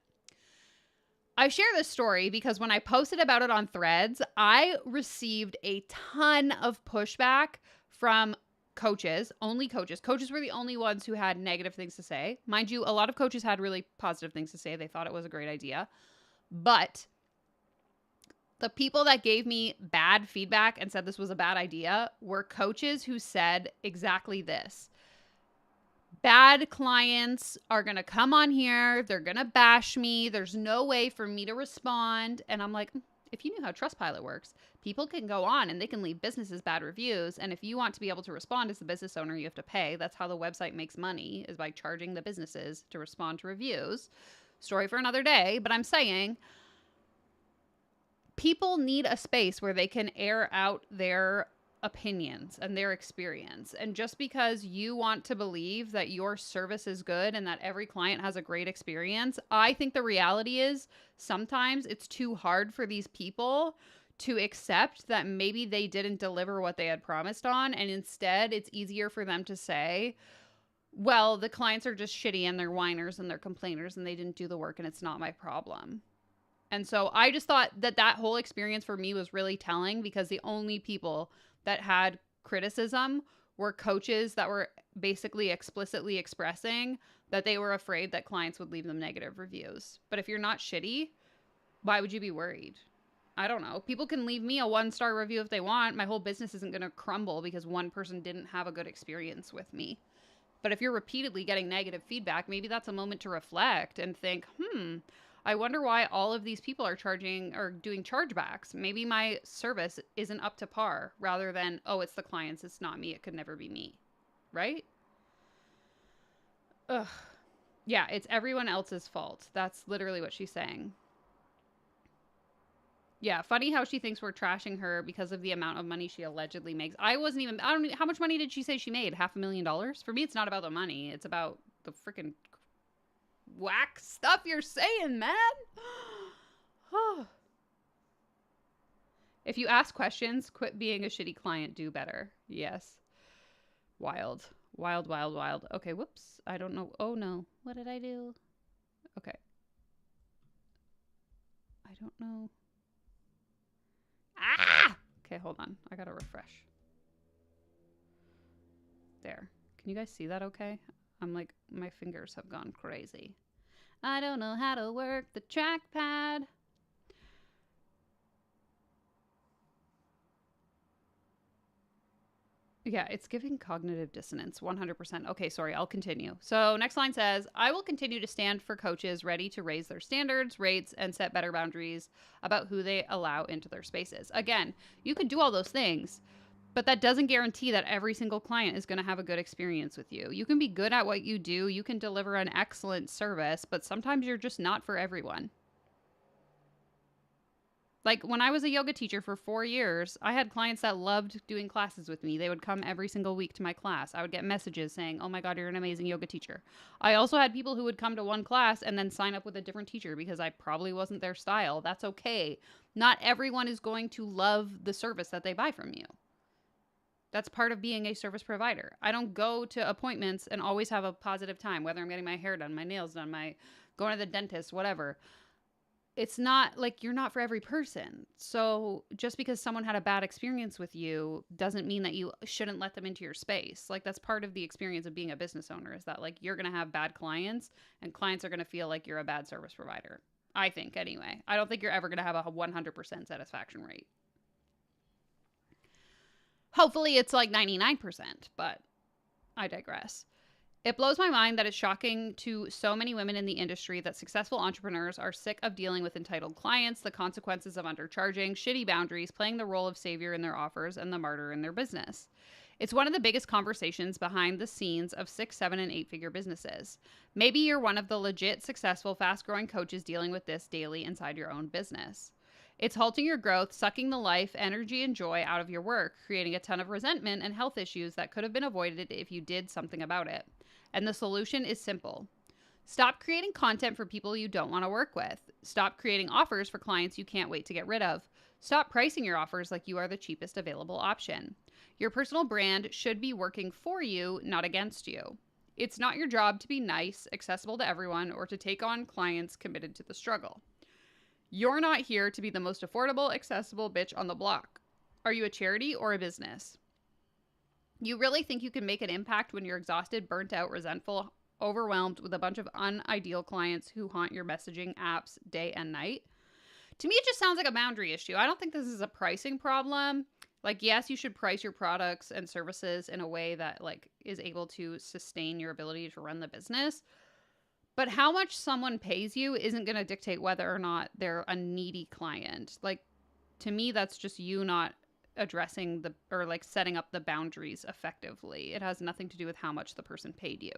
I share this story because when I posted about it on Threads, I received a ton of pushback from coaches, only coaches. Coaches were the only ones who had negative things to say. Mind you, a lot of coaches had really positive things to say. They thought it was a great idea. But the people that gave me bad feedback and said this was a bad idea were coaches who said exactly this. Bad clients are going to come on here. They're going to bash me. There's no way for me to respond. And I'm like, if you knew how Trustpilot works, people can go on and they can leave businesses bad reviews. And if you want to be able to respond as the business owner, you have to pay. That's how the website makes money, is by charging the businesses to respond to reviews. Story for another day. But I'm saying people need a space where they can air out their opinions and their experience. And just because you want to believe that your service is good and that every client has a great experience, I think the reality is sometimes it's too hard for these people to accept that maybe they didn't deliver what they had promised on. And instead, it's easier for them to say, well, the clients are just shitty and they're whiners and they're complainers and they didn't do the work and it's not my problem. And so I just thought that that whole experience for me was really telling, because the only people that had criticism were coaches that were basically explicitly expressing that they were afraid that clients would leave them negative reviews. But if you're not shitty, why would you be worried? I don't know. People can leave me a 1-star review if they want. My whole business isn't going to crumble because one person didn't have a good experience with me. But if you're repeatedly getting negative feedback, maybe that's a moment to reflect and think, I wonder why all of these people are charging or doing chargebacks. Maybe my service isn't up to par, rather than, oh, it's the clients, it's not me, it could never be me. Right? Ugh. Yeah, it's everyone else's fault. That's literally what she's saying. Yeah, funny how she thinks we're trashing her because of the amount of money she allegedly makes. I don't know, how much money did she say she made? $500,000? For me, it's not about the money. It's about the freaking whack stuff you're saying, man. If you ask questions, quit being a shitty client, do better. Yes. Wild. Wild, wild, wild. Okay, whoops. I don't know. Oh, no. What did I do? Okay. I don't know. Ah! Okay, hold on. I gotta refresh. There. Can you guys see that okay? I'm like, my fingers have gone crazy. I don't know how to work the trackpad. Yeah, it's giving cognitive dissonance, 100%. Okay, sorry, I'll continue. So, next line says, I will continue to stand for coaches ready to raise their standards, rates, and set better boundaries about who they allow into their spaces. Again, you can do all those things, but that doesn't guarantee that every single client is going to have a good experience with you. You can be good at what you do, you can deliver an excellent service, but sometimes you're just not for everyone. Like when I was a yoga teacher for 4 years, I had clients that loved doing classes with me. They would come every single week to my class. I would get messages saying, "Oh my God, you're an amazing yoga teacher." I also had people who would come to one class and then sign up with a different teacher because I probably wasn't their style. That's okay. Not everyone is going to love the service that they buy from you. That's part of being a service provider. I don't go to appointments and always have a positive time, whether I'm getting my hair done, my nails done, going to the dentist, whatever. It's not like you're not for every person. So just because someone had a bad experience with you doesn't mean that you shouldn't let them into your space. Like that's part of the experience of being a business owner is that like you're going to have bad clients and clients are going to feel like you're a bad service provider. I think anyway. I don't think you're ever going to have a 100% satisfaction rate. Hopefully it's like 99%, but I digress. It blows my mind that it's shocking to so many women in the industry that successful entrepreneurs are sick of dealing with entitled clients, the consequences of undercharging, shitty boundaries, playing the role of savior in their offers, and the martyr in their business. It's one of the biggest conversations behind the scenes of 6, 7, and 8-figure businesses. Maybe you're one of the legit, successful, fast-growing coaches dealing with this daily inside your own business. It's halting your growth, sucking the life, energy, and joy out of your work, creating a ton of resentment and health issues that could have been avoided if you did something about it. And the solution is simple. Stop creating content for people you don't want to work with. Stop creating offers for clients you can't wait to get rid of. Stop pricing your offers like you are the cheapest available option. Your personal brand should be working for you, not against you. It's not your job to be nice, accessible to everyone, or to take on clients committed to the struggle. You're not here to be the most affordable, accessible bitch on the block. Are you a charity or a business? You really think you can make an impact when you're exhausted, burnt out, resentful, overwhelmed with a bunch of unideal clients who haunt your messaging apps day and night? To me, it just sounds like a boundary issue. I don't think this is a pricing problem. Like, yes, you should price your products and services in a way that like is able to sustain your ability to run the business. But how much someone pays you isn't going to dictate whether or not they're a needy client. Like, to me, that's just you not addressing or like setting up the boundaries effectively. It has nothing to do with how much the person paid you.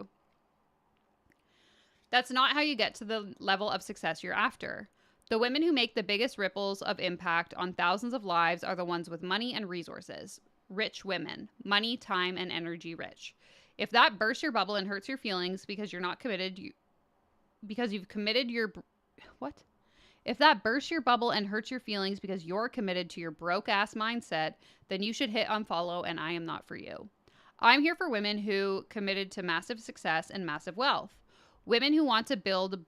That's not how you get to the level of success you're after. The women who make the biggest ripples of impact on thousands of lives are the ones with money and resources. Rich women. Money, time, and energy rich. If that bursts your bubble and hurts your feelings because you're not committed, If that bursts your bubble and hurts your feelings because you're committed to your broke-ass mindset, then you should hit unfollow and I am not for you. I'm here for women who committed to massive success and massive wealth. Women who want to build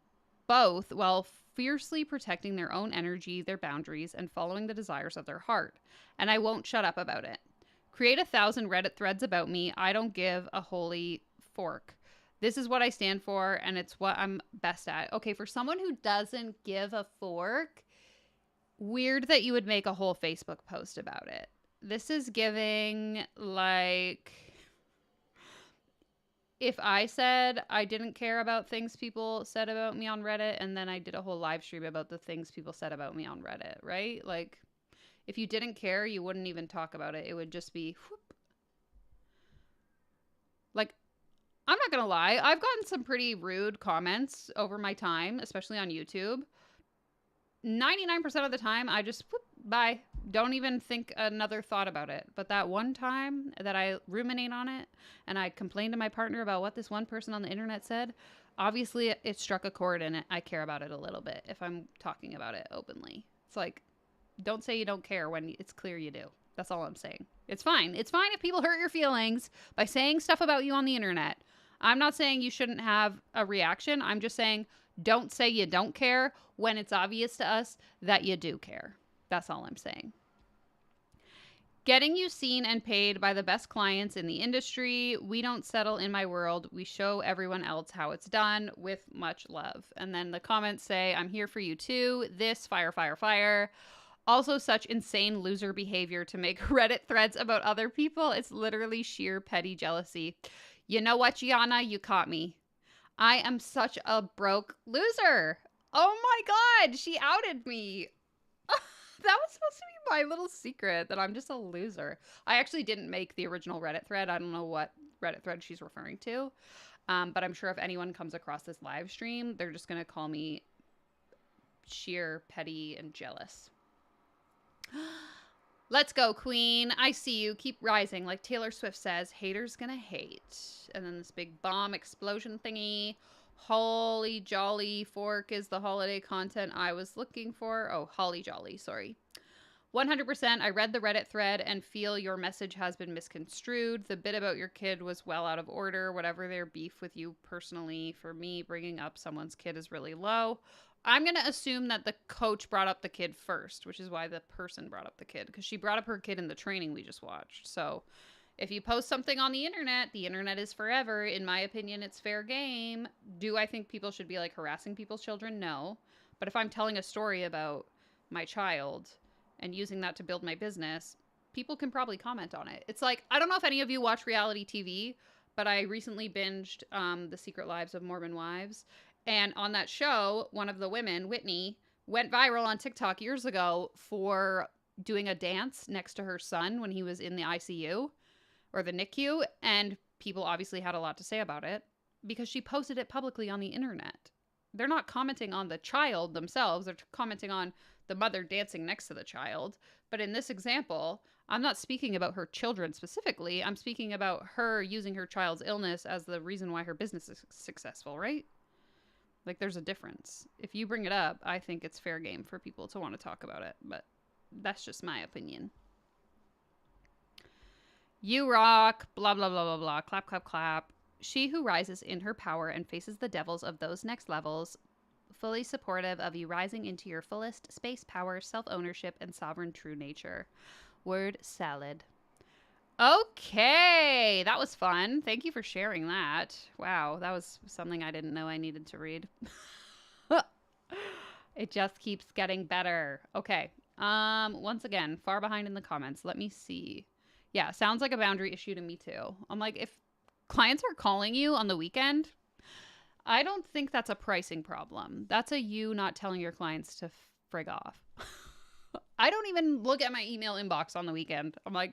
both while fiercely protecting their own energy, their boundaries, and following the desires of their heart. And I won't shut up about it. Create 1,000 Reddit threads about me. I don't give a holy fork. This is what I stand for, and it's what I'm best at. Okay, for someone who doesn't give a fork, weird that you would make a whole Facebook post about it. This is giving, like, if I said I didn't care about things people said about me on Reddit, and then I did a whole live stream about the things people said about me on Reddit, right? Like, if you didn't care, you wouldn't even talk about it. It would just be, whoop. Like, I'm not going to lie. I've gotten some pretty rude comments over my time, especially on YouTube. 99% of the time, I just, whoop, bye. Don't even think another thought about it. But that one time that I ruminate on it and I complained to my partner about what this one person on the internet said, obviously it struck a chord and I care about it a little bit if I'm talking about it openly. It's like, don't say you don't care when it's clear you do. That's all I'm saying. It's fine. It's fine if people hurt your feelings by saying stuff about you on the internet. I'm not saying you shouldn't have a reaction. I'm just saying don't say you don't care when it's obvious to us that you do care. That's all I'm saying. Getting you seen and paid by the best clients in the industry. We don't settle in my world. We show everyone else how it's done with much love. And then the comments say, I'm here for you too. This, fire, fire, fire. Also, such insane loser behavior to make Reddit threads about other people. It's literally sheer petty jealousy. You know what, Gianna? You caught me. I am such a broke loser. Oh my god, she outed me. That was supposed to be my little secret, that I'm just a loser. I actually didn't make the original Reddit thread. I don't know what Reddit thread she's referring to. But I'm sure if anyone comes across this live stream, they're just going to call me sheer petty and jealous. Let's go, queen. I see you. Keep rising. Like Taylor Swift says, haters gonna hate. And then this big bomb explosion thingy. Holy jolly fork is the holiday content I was looking for. Oh, holly jolly, sorry. 100%. I read the Reddit thread and feel your message has been misconstrued. The bit about your kid was well out of order. Whatever their beef with you personally, for me, bringing up someone's kid is really low. I'm going to assume that the coach brought up the kid first, which is why the person brought up the kid, because she brought up her kid in the training we just watched. So if you post something on the internet is forever. In my opinion, it's fair game. Do I think people should be like harassing people's children? No. But if I'm telling a story about my child and using that to build my business, people can probably comment on it. It's like, I don't know if any of you watch reality TV, but I recently binged The Secret Lives of Mormon Wives. And on that show, one of the women, Whitney, went viral on TikTok years ago for doing a dance next to her son when he was in the ICU or the NICU. And people obviously had a lot to say about it because she posted it publicly on the internet. They're not commenting on the child themselves. They're commenting on the mother dancing next to the child. But in this example, I'm not speaking about her children specifically. I'm speaking about her using her child's illness as the reason why her business is successful, right? Like, there's a difference. If you bring it up, I think it's fair game for people to want to talk about it. But that's just my opinion. You rock. Blah, blah, blah, blah, blah. Clap, clap, clap. She who rises in her power and faces the devils of those next levels. Fully supportive of you rising into your fullest space power, self-ownership, and sovereign true nature. Word salad. Okay, that was fun. Thank you for sharing that. Wow, that was something I didn't know I needed to read. It just keeps getting better. Okay, once again, far behind in the comments. Let me see. Yeah, sounds like a boundary issue to me too. I'm like, if clients are calling you on the weekend, I don't think that's a pricing problem. That's a you not telling your clients to frig off. I don't even look at my email inbox on the weekend. I'm like,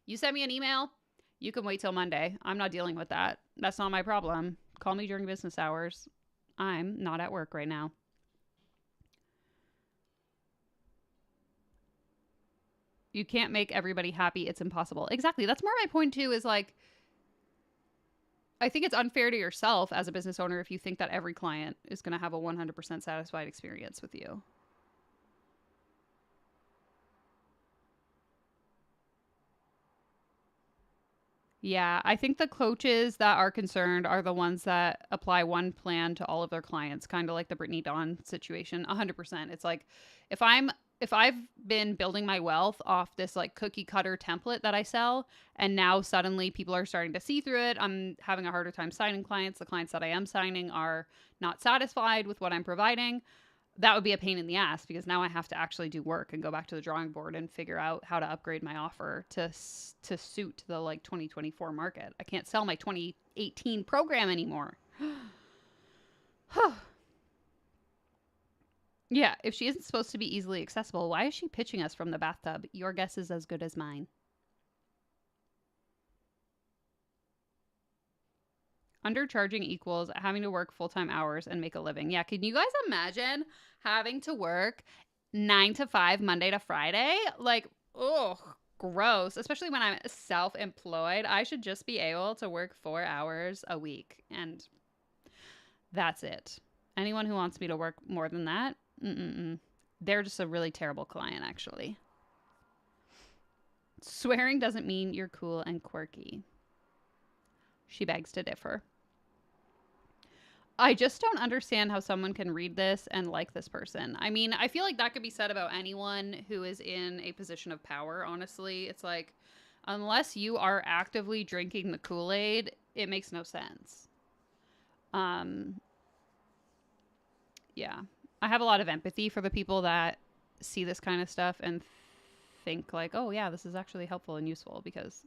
you sent me an email, you can wait till Monday. I'm not dealing with that. That's not my problem. Call me during business hours. I'm not at work right now. You can't make everybody happy. It's impossible. Exactly. That's more my point too, is like, I think it's unfair to yourself as a business owner if you think that every client is going to have a 100% satisfied experience with you. Yeah, I think the coaches that are concerned are the ones that apply one plan to all of their clients, kind of like the Brittany Dawn situation. 100%. It's like, if I've been building my wealth off this like cookie cutter template that I sell, and now suddenly people are starting to see through it, I'm having a harder time signing clients. The clients that I am signing are not satisfied with what I'm providing. That would be a pain in the ass, because now I have to actually do work and go back to the drawing board and figure out how to upgrade my offer to suit the like 2024 market. I can't sell my 2018 program anymore. Yeah, if she isn't supposed to be easily accessible, why is she pitching us from the bathtub? Your guess is as good as mine. Undercharging equals having to work full-time hours and make a living. Yeah, can you guys imagine having to work 9 to 5 Monday to Friday? Like, oh, gross. Especially when I'm self-employed. I should just be able to work 4 hours a week, and that's it. Anyone who wants me to work more than that, they're just a really terrible client, actually. Swearing doesn't mean you're cool and quirky. She begs to differ. I just don't understand how someone can read this and like this person. I mean, I feel like that could be said about anyone who is in a position of power, honestly. It's like, unless you are actively drinking the Kool-Aid, it makes no sense. Yeah. I have a lot of empathy for the people that see this kind of stuff and think like, oh yeah, this is actually helpful and useful, because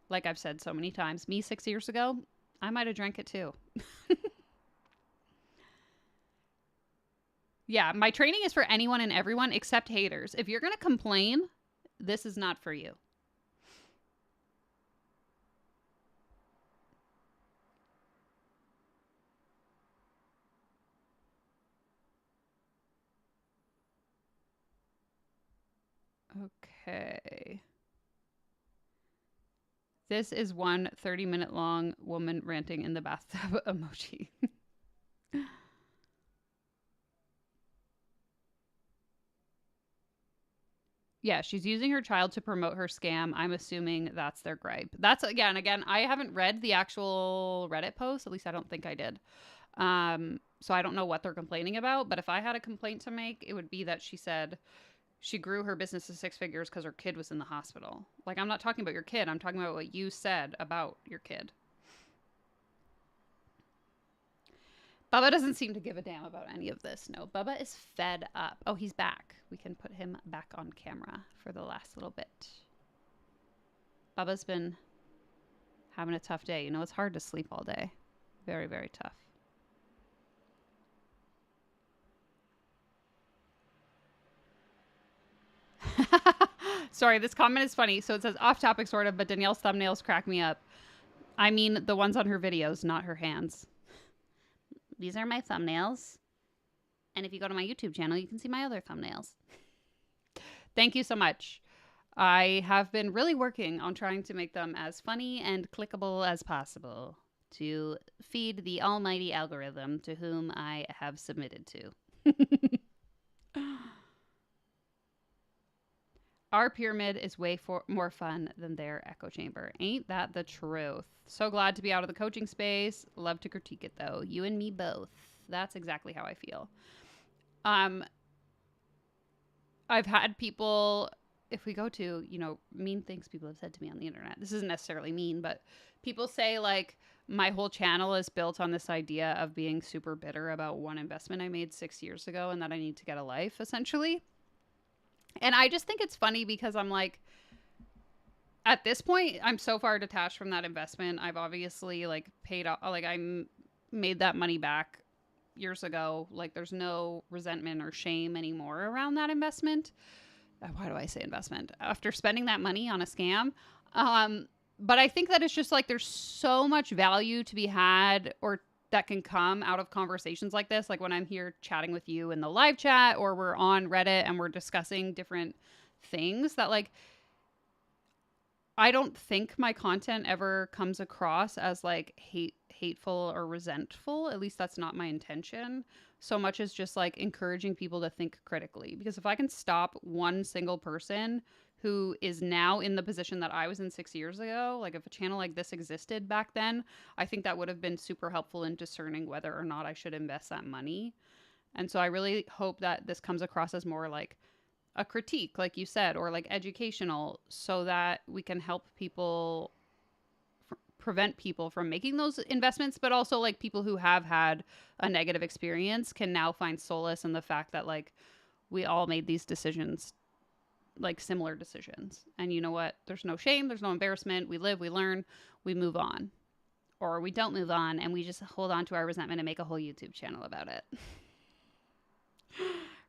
like I've said so many times, me 6 years ago, I might have drank it too. Yeah, my training is for anyone and everyone except haters. If you're going to complain, this is not for you. Okay. This is one 30-minute long woman ranting in the bathtub emoji. Yeah, she's using her child to promote her scam. I'm assuming that's their gripe. That's again, I haven't read the actual Reddit post. At least I don't think I did. So I don't know what they're complaining about. But if I had a complaint to make, it would be that she said she grew her business to 6 figures because her kid was in the hospital. Like, I'm not talking about your kid. I'm talking about what you said about your kid. Bubba doesn't seem to give a damn about any of this. No, Bubba is fed up. Oh, he's back. We can put him back on camera for the last little bit. Bubba's been having a tough day. You know, it's hard to sleep all day. Very, very tough. Sorry, this comment is funny. So it says off topic sort of, but Danielle's thumbnails crack me up. I mean the ones on her videos, not her hands. These are my thumbnails. And if you go to my YouTube channel, you can see my other thumbnails. Thank you so much. I have been really working on trying to make them as funny and clickable as possible to feed the almighty algorithm to whom I have submitted to. Our pyramid is way more fun than their echo chamber. Ain't that the truth? So glad to be out of the coaching space. Love to critique it, though. You and me both. That's exactly how I feel. I've had people, if we go to, you know, mean things people have said to me on the internet. This isn't necessarily mean, but people say, like, my whole channel is built on this idea of being super bitter about one investment I made 6 years ago and that I need to get a life, essentially. And I just think it's funny because I'm like, at this point, I'm so far detached from that investment. I've obviously like paid off, like I made that money back years ago. Like there's no resentment or shame anymore around that investment. Why do I say investment? After spending that money on a scam. But I think that it's just like there's so much value to be had or that can come out of conversations like this. Like when I'm here chatting with you in the live chat or we're on Reddit and we're discussing different things that like, I don't think my content ever comes across as like hateful or resentful. At least that's not my intention. So much as just like encouraging people to think critically. Because if I can stop one single person who is now in the position that I was in 6 years ago, like if a channel like this existed back then, I think that would have been super helpful in discerning whether or not I should invest that money. And so I really hope that this comes across as more like a critique, like you said, or like educational, so that we can help people prevent people from making those investments, but also like people who have had a negative experience can now find solace in the fact that like we all made these decisions, like similar decisions. And you know what? There's no shame. There's no embarrassment. We live, we learn, we move on. Or we don't move on and we just hold on to our resentment and make a whole YouTube channel about it.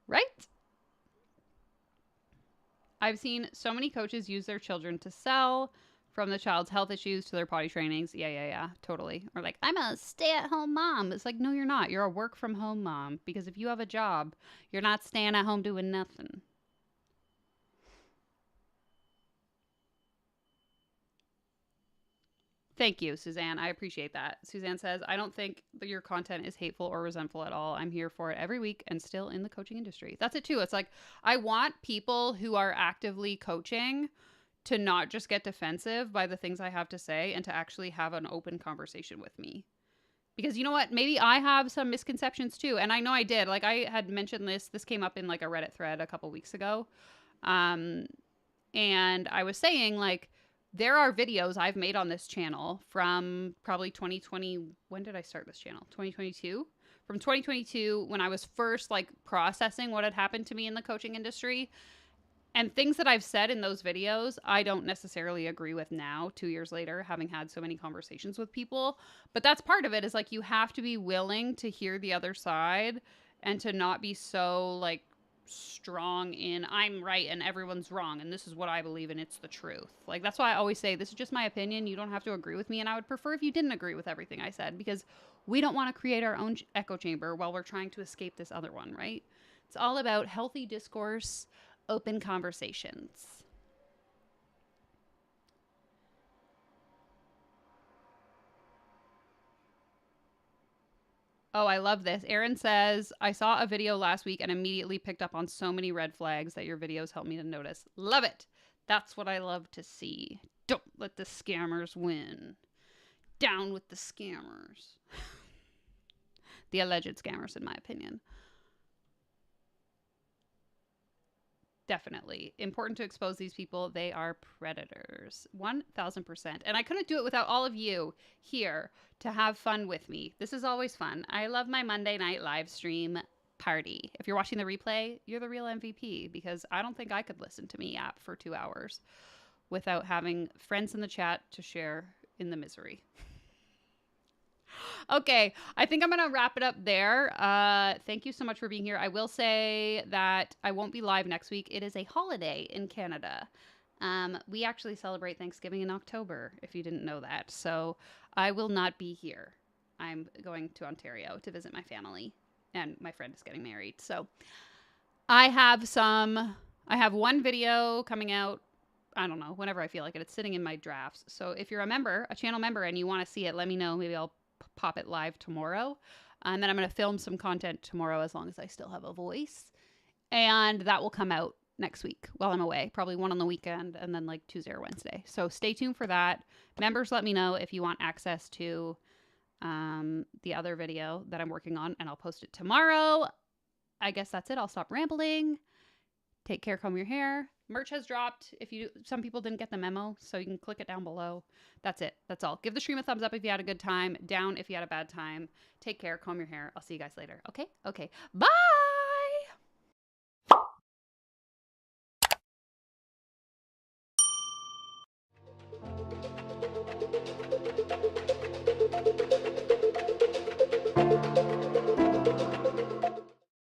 Right? I've seen so many coaches use their children to sell, from the child's health issues to their potty trainings. Yeah, totally. Or like, I'm a stay-at-home mom. It's like, no, you're not. You're a work-from-home mom. Because if you have a job, you're not staying at home doing nothing. Thank you, Suzanne. I appreciate that. Suzanne says, I don't think that your content is hateful or resentful at all. I'm here for it every week and still in the coaching industry. That's it too. It's like, I want people who are actively coaching to not just get defensive by the things I have to say and to actually have an open conversation with me. Because you know what? Maybe I have some misconceptions too. And I know I did. Like I had mentioned this came up in like a Reddit thread a couple weeks ago. And I was saying like, there are videos I've made on this channel from probably 2020. When did I start this channel? 2022? From 2022, when I was first like processing what had happened to me in the coaching industry. And things that I've said in those videos, I don't necessarily agree with now, 2 years later, having had so many conversations with people. But that's part of it, is like you have to be willing to hear the other side and to not be so like strong in I'm right and everyone's wrong and this is what I believe and it's the truth. Like that's why I always say this is just my opinion. You don't have to agree with me, and I would prefer if you didn't agree with everything I said, because we don't want to create our own echo chamber while we're trying to escape this other one, right? It's all about healthy discourse, open conversations. Oh, I love this. Aaron says, I saw a video last week and immediately picked up on so many red flags that your videos helped me to notice. Love it. That's what I love to see. Don't let the scammers win. Down with the scammers. The alleged scammers, in my opinion. Definitely. Important to expose these people. They are predators. 1000%. And I couldn't do it without all of you here to have fun with me. This is always fun. I love my Monday night live stream party. If you're watching the replay, you're the real MVP, because I don't think I could listen to me app for 2 hours without having friends in the chat to share in the misery. Okay, I think I'm going to wrap it up there. Thank you so much for being here. I will say that I won't be live next week. It is a holiday in Canada. We actually celebrate Thanksgiving in October, if you didn't know that. So I will not be here. I'm going to Ontario to visit my family, and my friend is getting married. So I have one video coming out, I don't know, whenever I feel like it. It's sitting in my drafts. So if you're a channel member, and you want to see it, let me know. Maybe I'll pop it live tomorrow. And then I'm going to film some content tomorrow, as long as I still have a voice. And that will come out next week while I'm away. Probably one on the weekend, and then like Tuesday or Wednesday. So stay tuned for that. Members, let me know if you want access to the other video that I'm working on, and I'll post it tomorrow. I guess that's it. I'll stop rambling. Take care, comb your hair. Merch has dropped. Some people didn't get the memo, so you can click it down below. That's it. That's all. Give the stream a thumbs up if you had a good time. Down if you had a bad time. Take care. Comb your hair. I'll see you guys later. Okay? Okay. Bye!